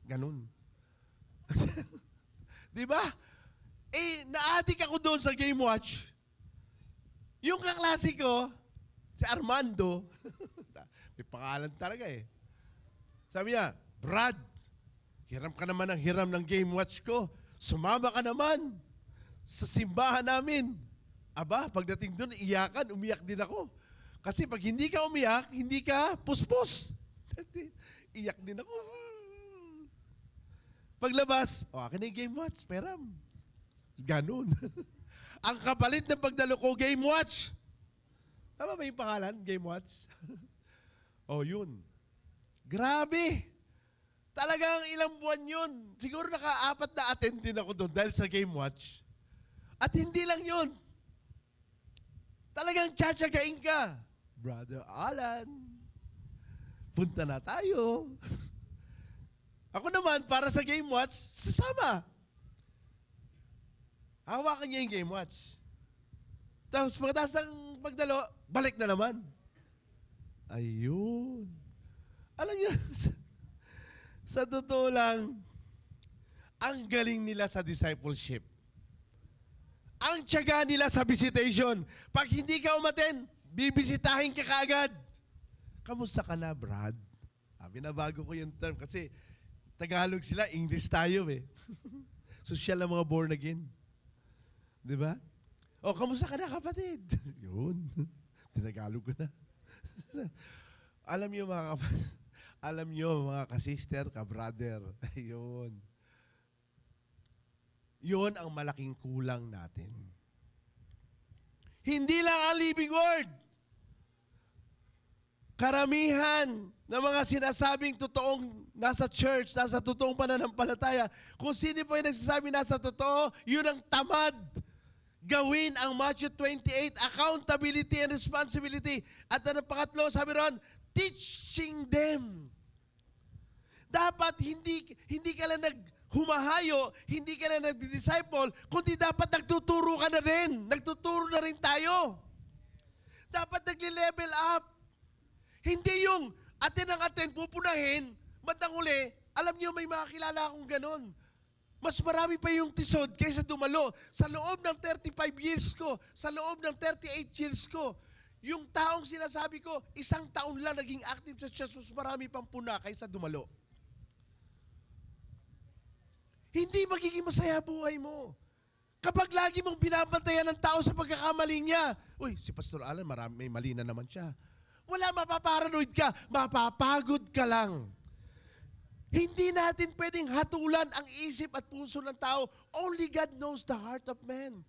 Ganun. Diba? Na-addict ako doon sa Game Watch. Yung kaklase ko, si Armando, may pangalan talaga eh. Sabi niya, Brad, hiram ka naman ng hiram ng Game Watch ko. Sumama ka naman sa simbahan namin. Aba, pagdating doon, umiyak din ako. Kasi pag hindi ka umiyak, hindi ka puspos. Iyak din ako. Paglabas, akin na yung Game Watch, peram. Ganun. Ang kapalit ng pagdalo ko, Game Watch. Tama ba yung pangalan? Game Watch? Yun. Grabe. Talagang ilang buwan yun. Siguro naka-4 na attend din ako doon dahil sa Game Watch. At hindi lang yun. Talagang tsatsagain ka. Brother Alan, punta na tayo. Ako naman, para sa Game Watch, sasama. Hawakan niya yung game watch. Tapos pagkatapos ng pagdalo, balik na naman. Ayun. Alam niyo, sa totoo lang, ang galing nila sa discipleship. Ang tiyaga nila sa visitation. Pag hindi ka umaten, bibisitahin ka kaagad. Kamusta ka na, Brad? Binabago ko yung term kasi Tagalog sila, English tayo eh. Social ang mga born again. Di ba? O, kamusta ka na, kapatid? Yun. Tinagalog ko na. Alam niyo mga kapatid, alam niyo mga kasister, ka-brother, ayun. Yun ang malaking kulang natin. Hindi lang ang living word. Karamihan ng mga sinasabing totoong nasa church, nasa totoong pananampalataya, kung sino po yung nagsasabi nasa totoo, yun ang tamad gawin ang Matthew 28, accountability and responsibility. At ang pangatlo, sabi ron, teaching them. Dapat hindi ka lang humahayo, hindi ka lang nagdi-disciple, kundi dapat nagtuturo ka na rin. Nagtuturo na rin tayo. Dapat nagli-level up. Hindi yung atin, pupunahin, bandang uli, alam niyo may mga kilala akong ganon. Mas marami pa yung tisod kaysa dumalo. Sa loob ng 35 years ko, sa loob ng 38 years ko, yung taong sinasabi ko, 1 taon lang naging active sa church, mas marami pang puna kaysa dumalo. Hindi magiging masaya buhay mo. Kapag lagi mong binabantayan ng tao sa pagkakamali niya, uy, si Pastor Alan, may mali na naman siya. Wala, mapaparanoid ka, mapapagod ka lang. Hindi natin pwedeng hatulan ang isip at puso ng tao. Only God knows the heart of man.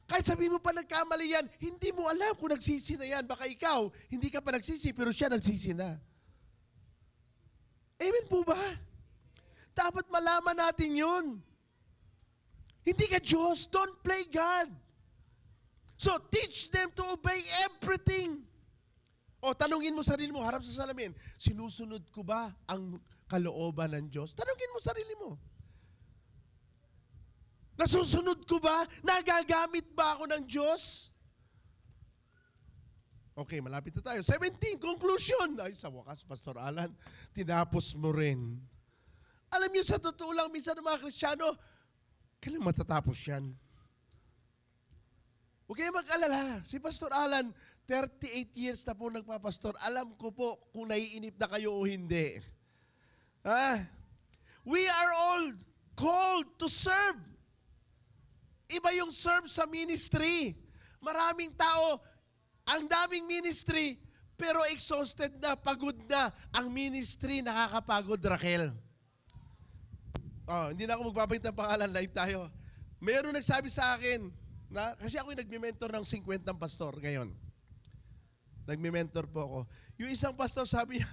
Kahit sabi mo pa nagkamali yan, hindi mo alam kung nagsisi na yan. Baka ikaw, hindi ka pa nagsisi, pero siya nagsisi na. Amen po ba? Dapat malaman natin yun. Hindi ka Diyos. Don't play God. So, teach them to obey everything. O, tanungin mo sarili mo, harap sa salamin, sinusunod ko ba ang kalooban ng Diyos? Tanungin mo sarili mo. Nasusunod ko ba? Nagagamit ba ako ng Diyos? Okay, malapit na tayo. 17, conclusion. Ay, sa wakas, Pastor Alan, tinapos mo rin. Alam niyo, sa totoo lang, minsan ng mga Kristiyano, kailan matatapos yan? Huwag kayo mag-alala. Si Pastor Alan, 38 years na po nagpapastor. Alam ko po kung naiinip na kayo o hindi. We are all called to serve. Iba yung serve sa ministry. Maraming tao, ang daming ministry, pero exhausted na, pagod na. Ang ministry nakakapagod, Raquel. Hindi na ako magbabayad ng pangalan, live tayo. Meron nagsabi sa akin, kasi ako yung nagme-mentor ng 50 pastor ngayon. Nagme-mentor po ako. Yung isang pastor sabi niya,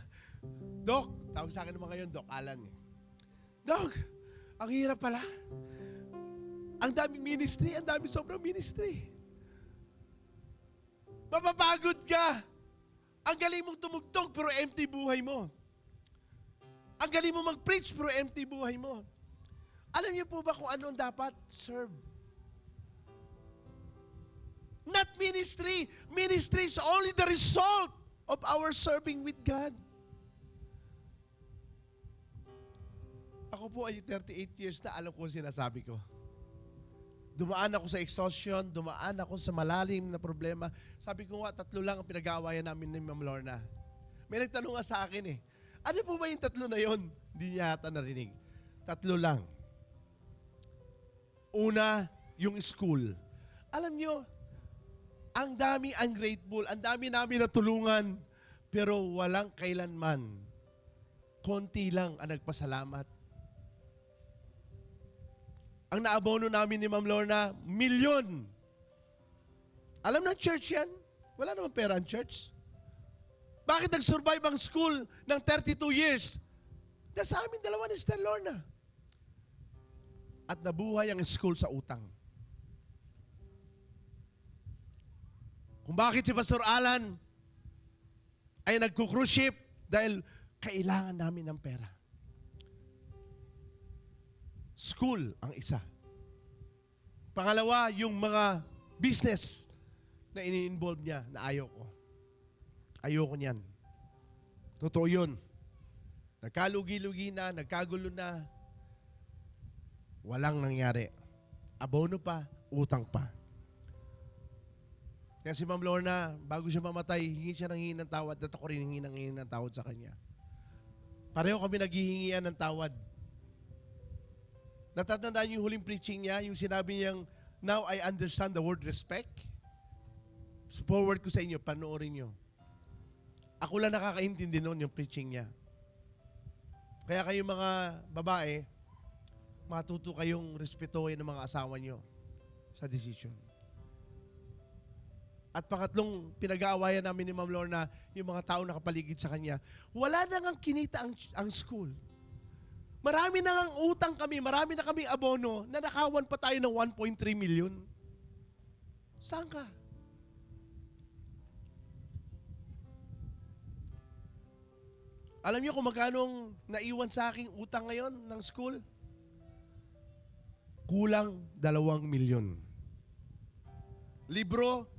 Doc, tawag sa akin naman ngayon, Doc Alan. Doc, ang hirap pala. Ang daming ministry, ang daming sobrang ministry. Mapapagod ka. Ang galing mong tumugtog, pero empty buhay mo. Ang galing mo mag-preach, pero empty buhay mo. Alam niyo po ba kung ano ang dapat? Serve. Not ministry. Ministry is only the result of our serving with God. Ako po ay 38 years na alam ko ang sinasabi ko. Dumaan ako sa exhaustion, dumaan ako sa malalim na problema. Sabi ko nga, 3 lang ang pinag-aawayan namin ni Ma'am Lorna. May nagtanong nga sa akin ano po ba yung 3 na yon? Hindi niya yata narinig. 3 lang. Una, yung school. Alam nyo, ang dami ungrateful, ang dami namin natulungan, pero walang kailanman. Konti lang ang nagpasalamat. Ang naabono namin ni Ma'am Lorna, 1,000,000. Alam ng church yan? Wala namang pera ang church. Bakit nag-survive ang school ng 32 years? Dahil sa amin, 2 ni Sister Lorna. At nabuhay ang school sa utang. Kung bakit si Pastor Alan ay nagku-cruise ship dahil kailangan namin ng pera. School ang isa. Pangalawa, yung mga business na ini-involve niya na ayoko. Ayoko niyan. Totoo yun. Nagkalugi-lugi na, nagkagulo na. Walang nangyari. Abono pa, utang pa. Kaya si Ma'am Lorna, bago siya mamatay, hingi siya ng hingi ng tawad at ako rin hingi ng tawad sa kanya. Pareho kami naghihingian ng tawad. Natatandaan yung huling preaching niya, yung sinabi niyang, now I understand the word respect. So forward ko sa inyo, panoorin niyo. Ako lang nakakaintindi noon yung preaching niya. Kaya kayo mga babae, matuto kayong respetuhin ng mga asawa niyo sa decision. At pangatlong pinag-aawayan namin ni Ma'am Lorna, yung mga tao nakapaligid sa kanya, wala na ngang kinita ang school. Marami na ngang utang kami, marami na kaming abono, nanakawan pa tayo ng 1.3 million. Saan ka? Alam niyo kung magkano naiwan sa aking utang ngayon ng school? Kulang 2 milyon. Libro,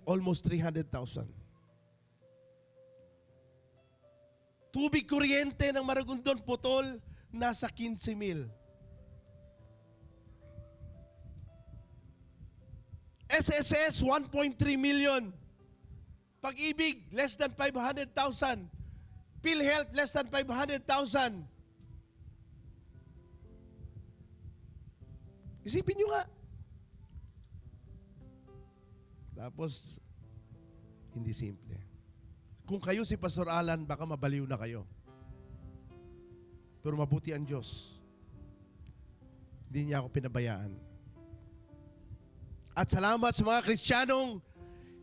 almost 300,000. Tubig kuryente ng Maragondon, putol, nasa 15,000. SSS, 1.3 million. Pag-ibig, less than 500,000. PhilHealth, less than 500,000. Isipin nyo nga. Tapos, hindi simple. Kung kayo si Pastor Alan, baka mabaliw na kayo. Pero mabuti ang Diyos. Hindi niya ako pinabayaan. At salamat sa mga Kristiyanong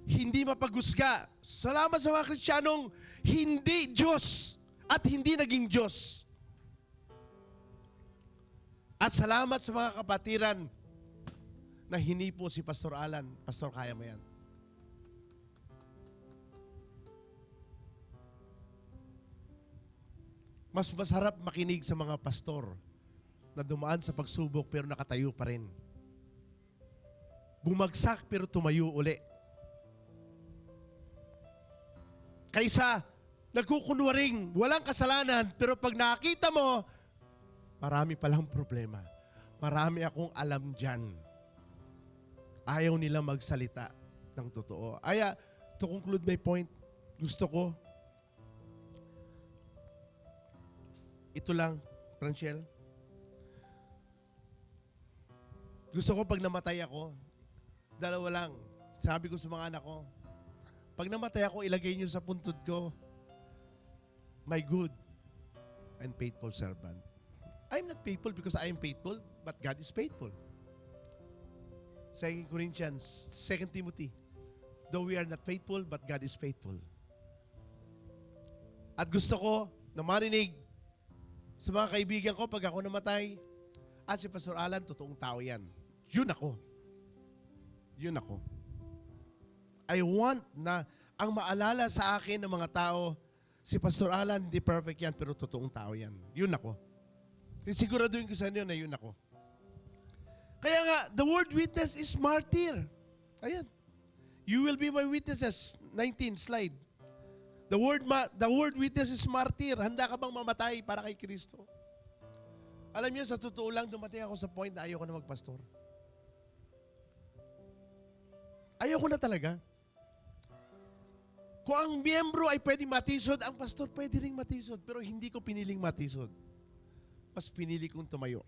hindi mapagusga. Salamat sa mga Kristiyanong hindi Diyos at hindi naging Diyos. At salamat sa mga kapatiran na hinipo si Pastor Alan. Pastor, kaya mo yan. Mas masarap makinig sa mga pastor na dumaan sa pagsubok pero nakatayo pa rin. Bumagsak pero tumayo uli. Kaysa nagkukunwaring walang kasalanan pero pag nakita mo, marami palang problema. Marami akong alam dyan. Ayaw nila magsalita ng totoo. To conclude my point, gusto ko, ito lang, Franchel. Gusto ko pag namatay ako, dalawa lang. Sabi ko sa mga anak ko, pag namatay ako, ilagay niyo sa puntod ko, my good and faithful servant. I'm not faithful because I am faithful, but God is faithful. 2 Corinthians, 2 Timothy, though we are not faithful, but God is faithful. At gusto ko na marinig sa mga kaibigan ko, pag ako namatay, si Pastor Alan, totoong tao yan. Yun ako. Yun ako. I want na ang maalala sa akin ng mga tao, si Pastor Alan, hindi perfect yan, pero totoong tao yan. Yun ako. Siguraduhin ko sa inyo na yun ako. Kaya nga, the word witness is martyr. Ayan. You will be my witnesses. 19, slide. The word witness is martyr. Handa ka bang mamatay para kay Kristo? Alam niyo, sa totoo lang, dumating ako sa point na ayoko na magpastor. Ayoko na talaga. Kung ang miyembro ay pwedeng matisod, ang pastor pwede ring matisod. Pero hindi ko piniling matisod. Mas pinili kong tumayo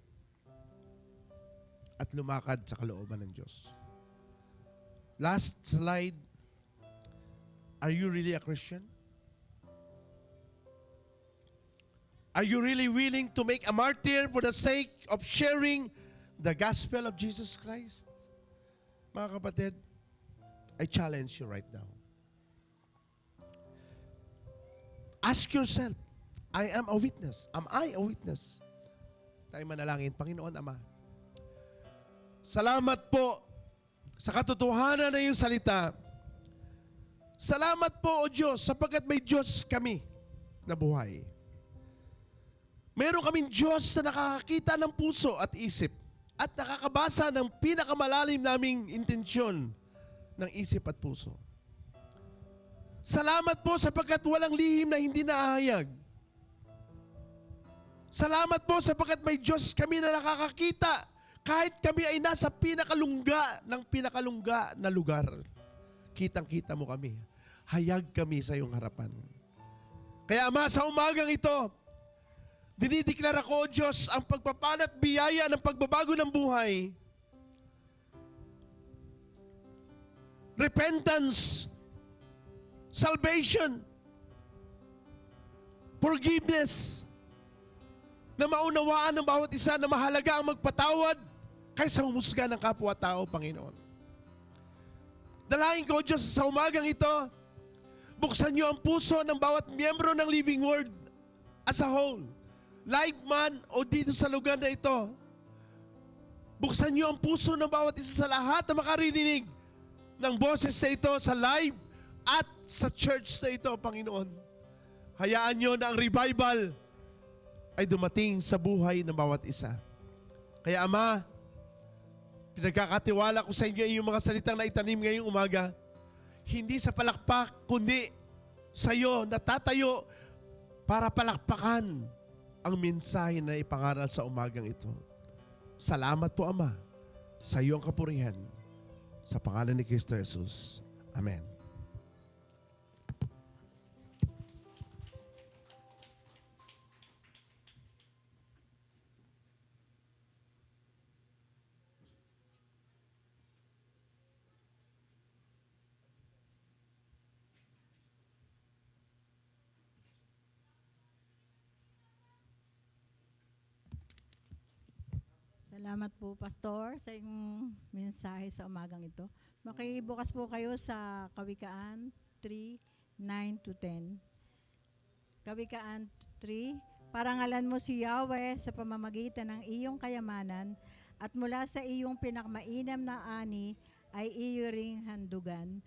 at lumakad sa kalooban ng Diyos. Last slide. Are you really a Christian? Are you really willing to make a martyr for the sake of sharing the gospel of Jesus Christ? Mga kapatid, I challenge you right now. Ask yourself, I am a witness. Am I a witness? Tayo manalangin, Panginoon Ama. Salamat po sa katotohanan na iyong salita. Salamat po, O Diyos, sapagkat may Diyos kami na buhay. Meron kaming Diyos na nakakakita ng puso at isip. at nakakabasa ng pinakamalalim naming intensyon ng isip at puso. Salamat po sapagkat walang lihim na hindi naahayag. Salamat po sapagkat may Diyos kami na nakakakita kahit kami ay nasa pinakalungga ng pinakalungga na lugar. Kitang-kita mo kami. Hayag kami sa iyong harapan. Kaya Ama, sa umagang ito, dinideklara ko, O Diyos, ang pagpapala at biyaya ng pagbabago ng buhay. Repentance, salvation, forgiveness, na maunawaan ng bawat isa na mahalaga ang magpatawad kaysa humusga ng kapwa-tao, Panginoon. Dalangin ko, Diyos, sa umagang ito, buksan niyo ang puso ng bawat miyembro ng Living Word as a whole, live man o dito sa lugar na ito. Buksan niyo ang puso ng bawat isa sa lahat na makarinig ng boses na ito sa live at sa church na ito, Panginoon. Hayaan niyo na ang revival ay dumating sa buhay ng bawat isa. Kaya Ama, pinagkakatiwala ko sa inyo yung mga salitang na itanim ngayong umaga, hindi sa palakpak, kundi sa iyo natatayo para palakpakan ang mensahe na ipangaral sa umagang ito. Salamat po, Ama, sa iyong kapurihan. Sa pangalan ni Kristo Jesus. Amen. Salamat po, Pastor, sa iyong mensahe sa umagang ito. Makibukas po kayo sa Kawikaan 3:9-10. Kawikaan 3, parangalan mo si Yahweh sa pamamagitan ng iyong kayamanan at mula sa iyong pinakamainam na ani ay iyo ring handugan.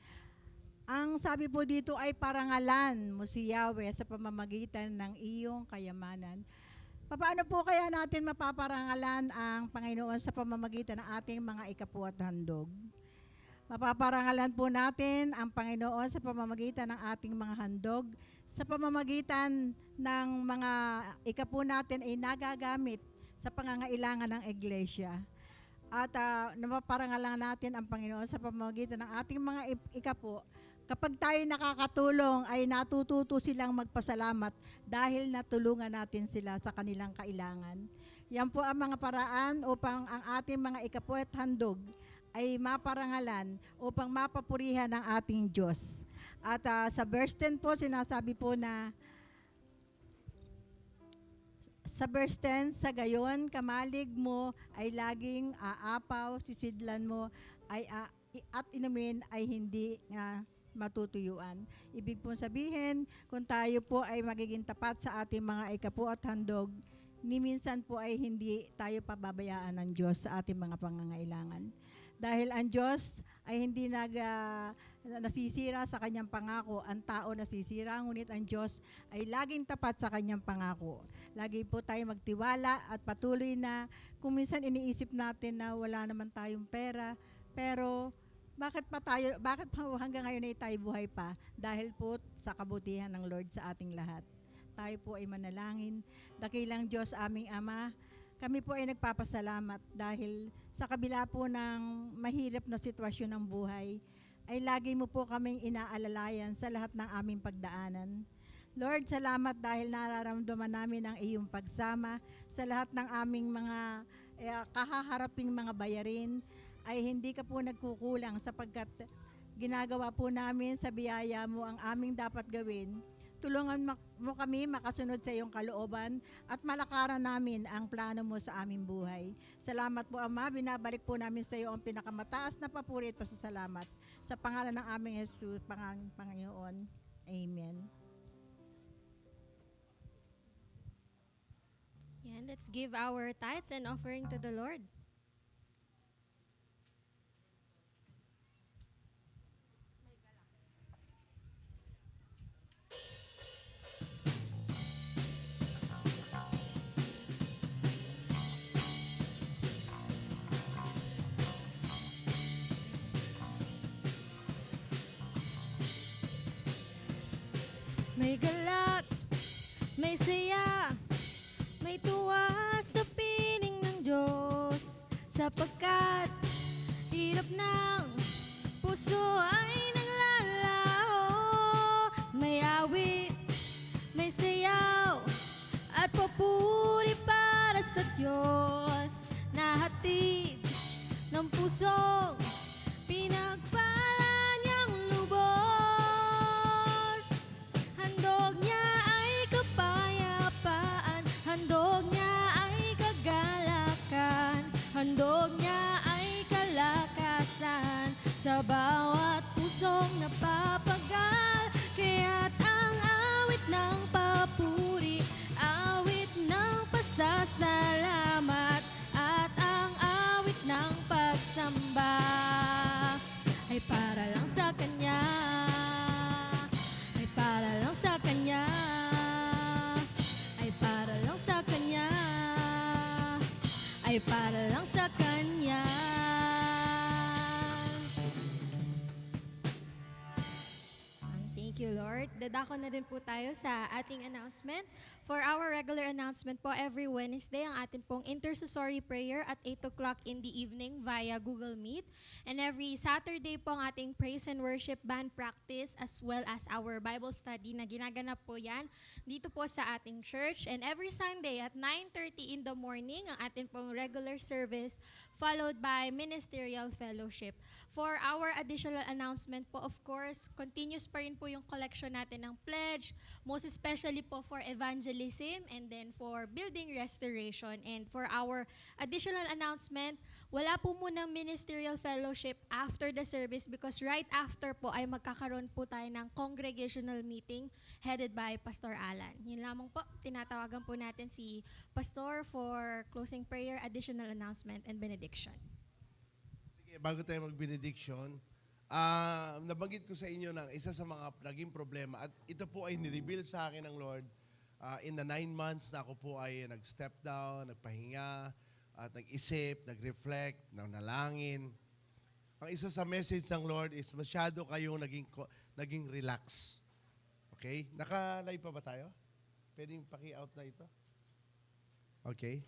Ang sabi po dito ay parangalan mo si Yahweh sa pamamagitan ng iyong kayamanan. Paano po kaya natin mapaparangalan ang Panginoon sa pamamagitan ng ating mga ikapu at handog? Mapaparangalan po natin ang Panginoon sa pamamagitan ng ating mga handog, sa pamamagitan ng mga ikapu natin ay nagagamit sa pangangailangan ng iglesia. At napaparangalan natin ang Panginoon sa pamamagitan ng ating mga ikapu. Kapag tayo nakakatulong ay natututo silang magpasalamat dahil natulungan natin sila sa kanilang kailangan. Yan po ang mga paraan upang ang ating mga ikapu at handog ay maparangalan upang mapapurihan ng ating Diyos. At sa verse 10 po, sinasabi po na sa verse 10, sa gayon, kamalig mo ay laging aapaw, sisidlan mo ay at inumin ay hindi matutuyuan. Ibig pong sabihin, kung tayo po ay magiging tapat sa ating mga ikapu at handog, ni minsan po ay hindi tayo pababayaan ng Diyos sa ating mga pangangailangan. Dahil ang Diyos ay hindi nasisira sa kanyang pangako, ang tao nasisira, ngunit ang Diyos ay laging tapat sa kanyang pangako. Lagi po tayo magtiwala at patuloy na kung minsan iniisip natin na wala naman tayong pera, pero bakit pa hanggang ngayon ay tayo buhay pa? Dahil po sa kabutihan ng Lord sa ating lahat. Tayo po ay manalangin. Dakilang Diyos aming Ama, kami po ay nagpapasalamat dahil sa kabila po ng mahirap na sitwasyon ng buhay, ay lagi mo po kaming inaalalayan sa lahat ng aming pagdaanan. Lord, salamat dahil nararamdaman namin ang iyong pagsama sa lahat ng aming mga kahaharaping mga bayarin, ay hindi ka po nagkukulang sapagkat ginagawa po namin sa biyaya mo ang aming dapat gawin. Tulungan mo kami makasunod sa iyong kalooban at malakaran namin ang plano mo sa aming buhay. Salamat po, Ama. Binabalik po namin sa iyo ang pinakamataas na papuri at pasasalamat. Sa pangalan ng aming Jesus, Panginoon. Amen. Yan, let's give our tithes and offering to the Lord. May galak, may saya, may tuwa sa piling ng Diyos. Sapagkat hirap ng puso ay naglalaho. May awit, may sayaw, at papuri para sa Diyos. Nahatid ng pusong pinagpala niyang lubos. Handog niya ay kapayapaan, handog niya ay kagalakan, handog niya ay kalakasan sa bawat pusong napapagal. Kaya't ang awit ng papuri, awit ng pasasalamat, at ang awit ng pagsamba ay para lang sa Kanya, ay para lang sa Kanya, ay para lang sa Kanya, ay para lang sa Kanya. Thank you, Lord. Dadako na rin po tayo sa ating announcement. For our regular announcement po, every Wednesday, ang atin pong intercessory prayer at 8 o'clock in the evening via Google Meet. And every Saturday po, ang ating praise and worship band practice as well as our Bible study na ginaganap po yan dito po sa ating church. And every Sunday at 9:30 in the morning, ang atin pong regular service followed by ministerial fellowship. For our additional announcement po, of course, continuous pa rin po yung collection natin ng pledge, most especially po for evangelism and then for building restoration. And for our additional announcement, wala po munang ministerial fellowship after the service because right after po ay magkakaroon po tayo ng congregational meeting headed by Pastor Alan. Yun lamang po, tinatawagan po natin si Pastor for closing prayer, additional announcement, and benediction. Sige, bago tayo mag-benediction, nabanggit ko sa inyo ng isa sa mga naging problema at ito po ay nireveal sa akin ng Lord in the 9 months na ako po ay nag-step down, nagpahinga, at nag-isip, nag-reflect, nanalangin. Ang isa sa message ng Lord is masyado kayong naging relax. Okay? Naka-live pa ba tayo? Pwedeng paki-out na ito? Okay.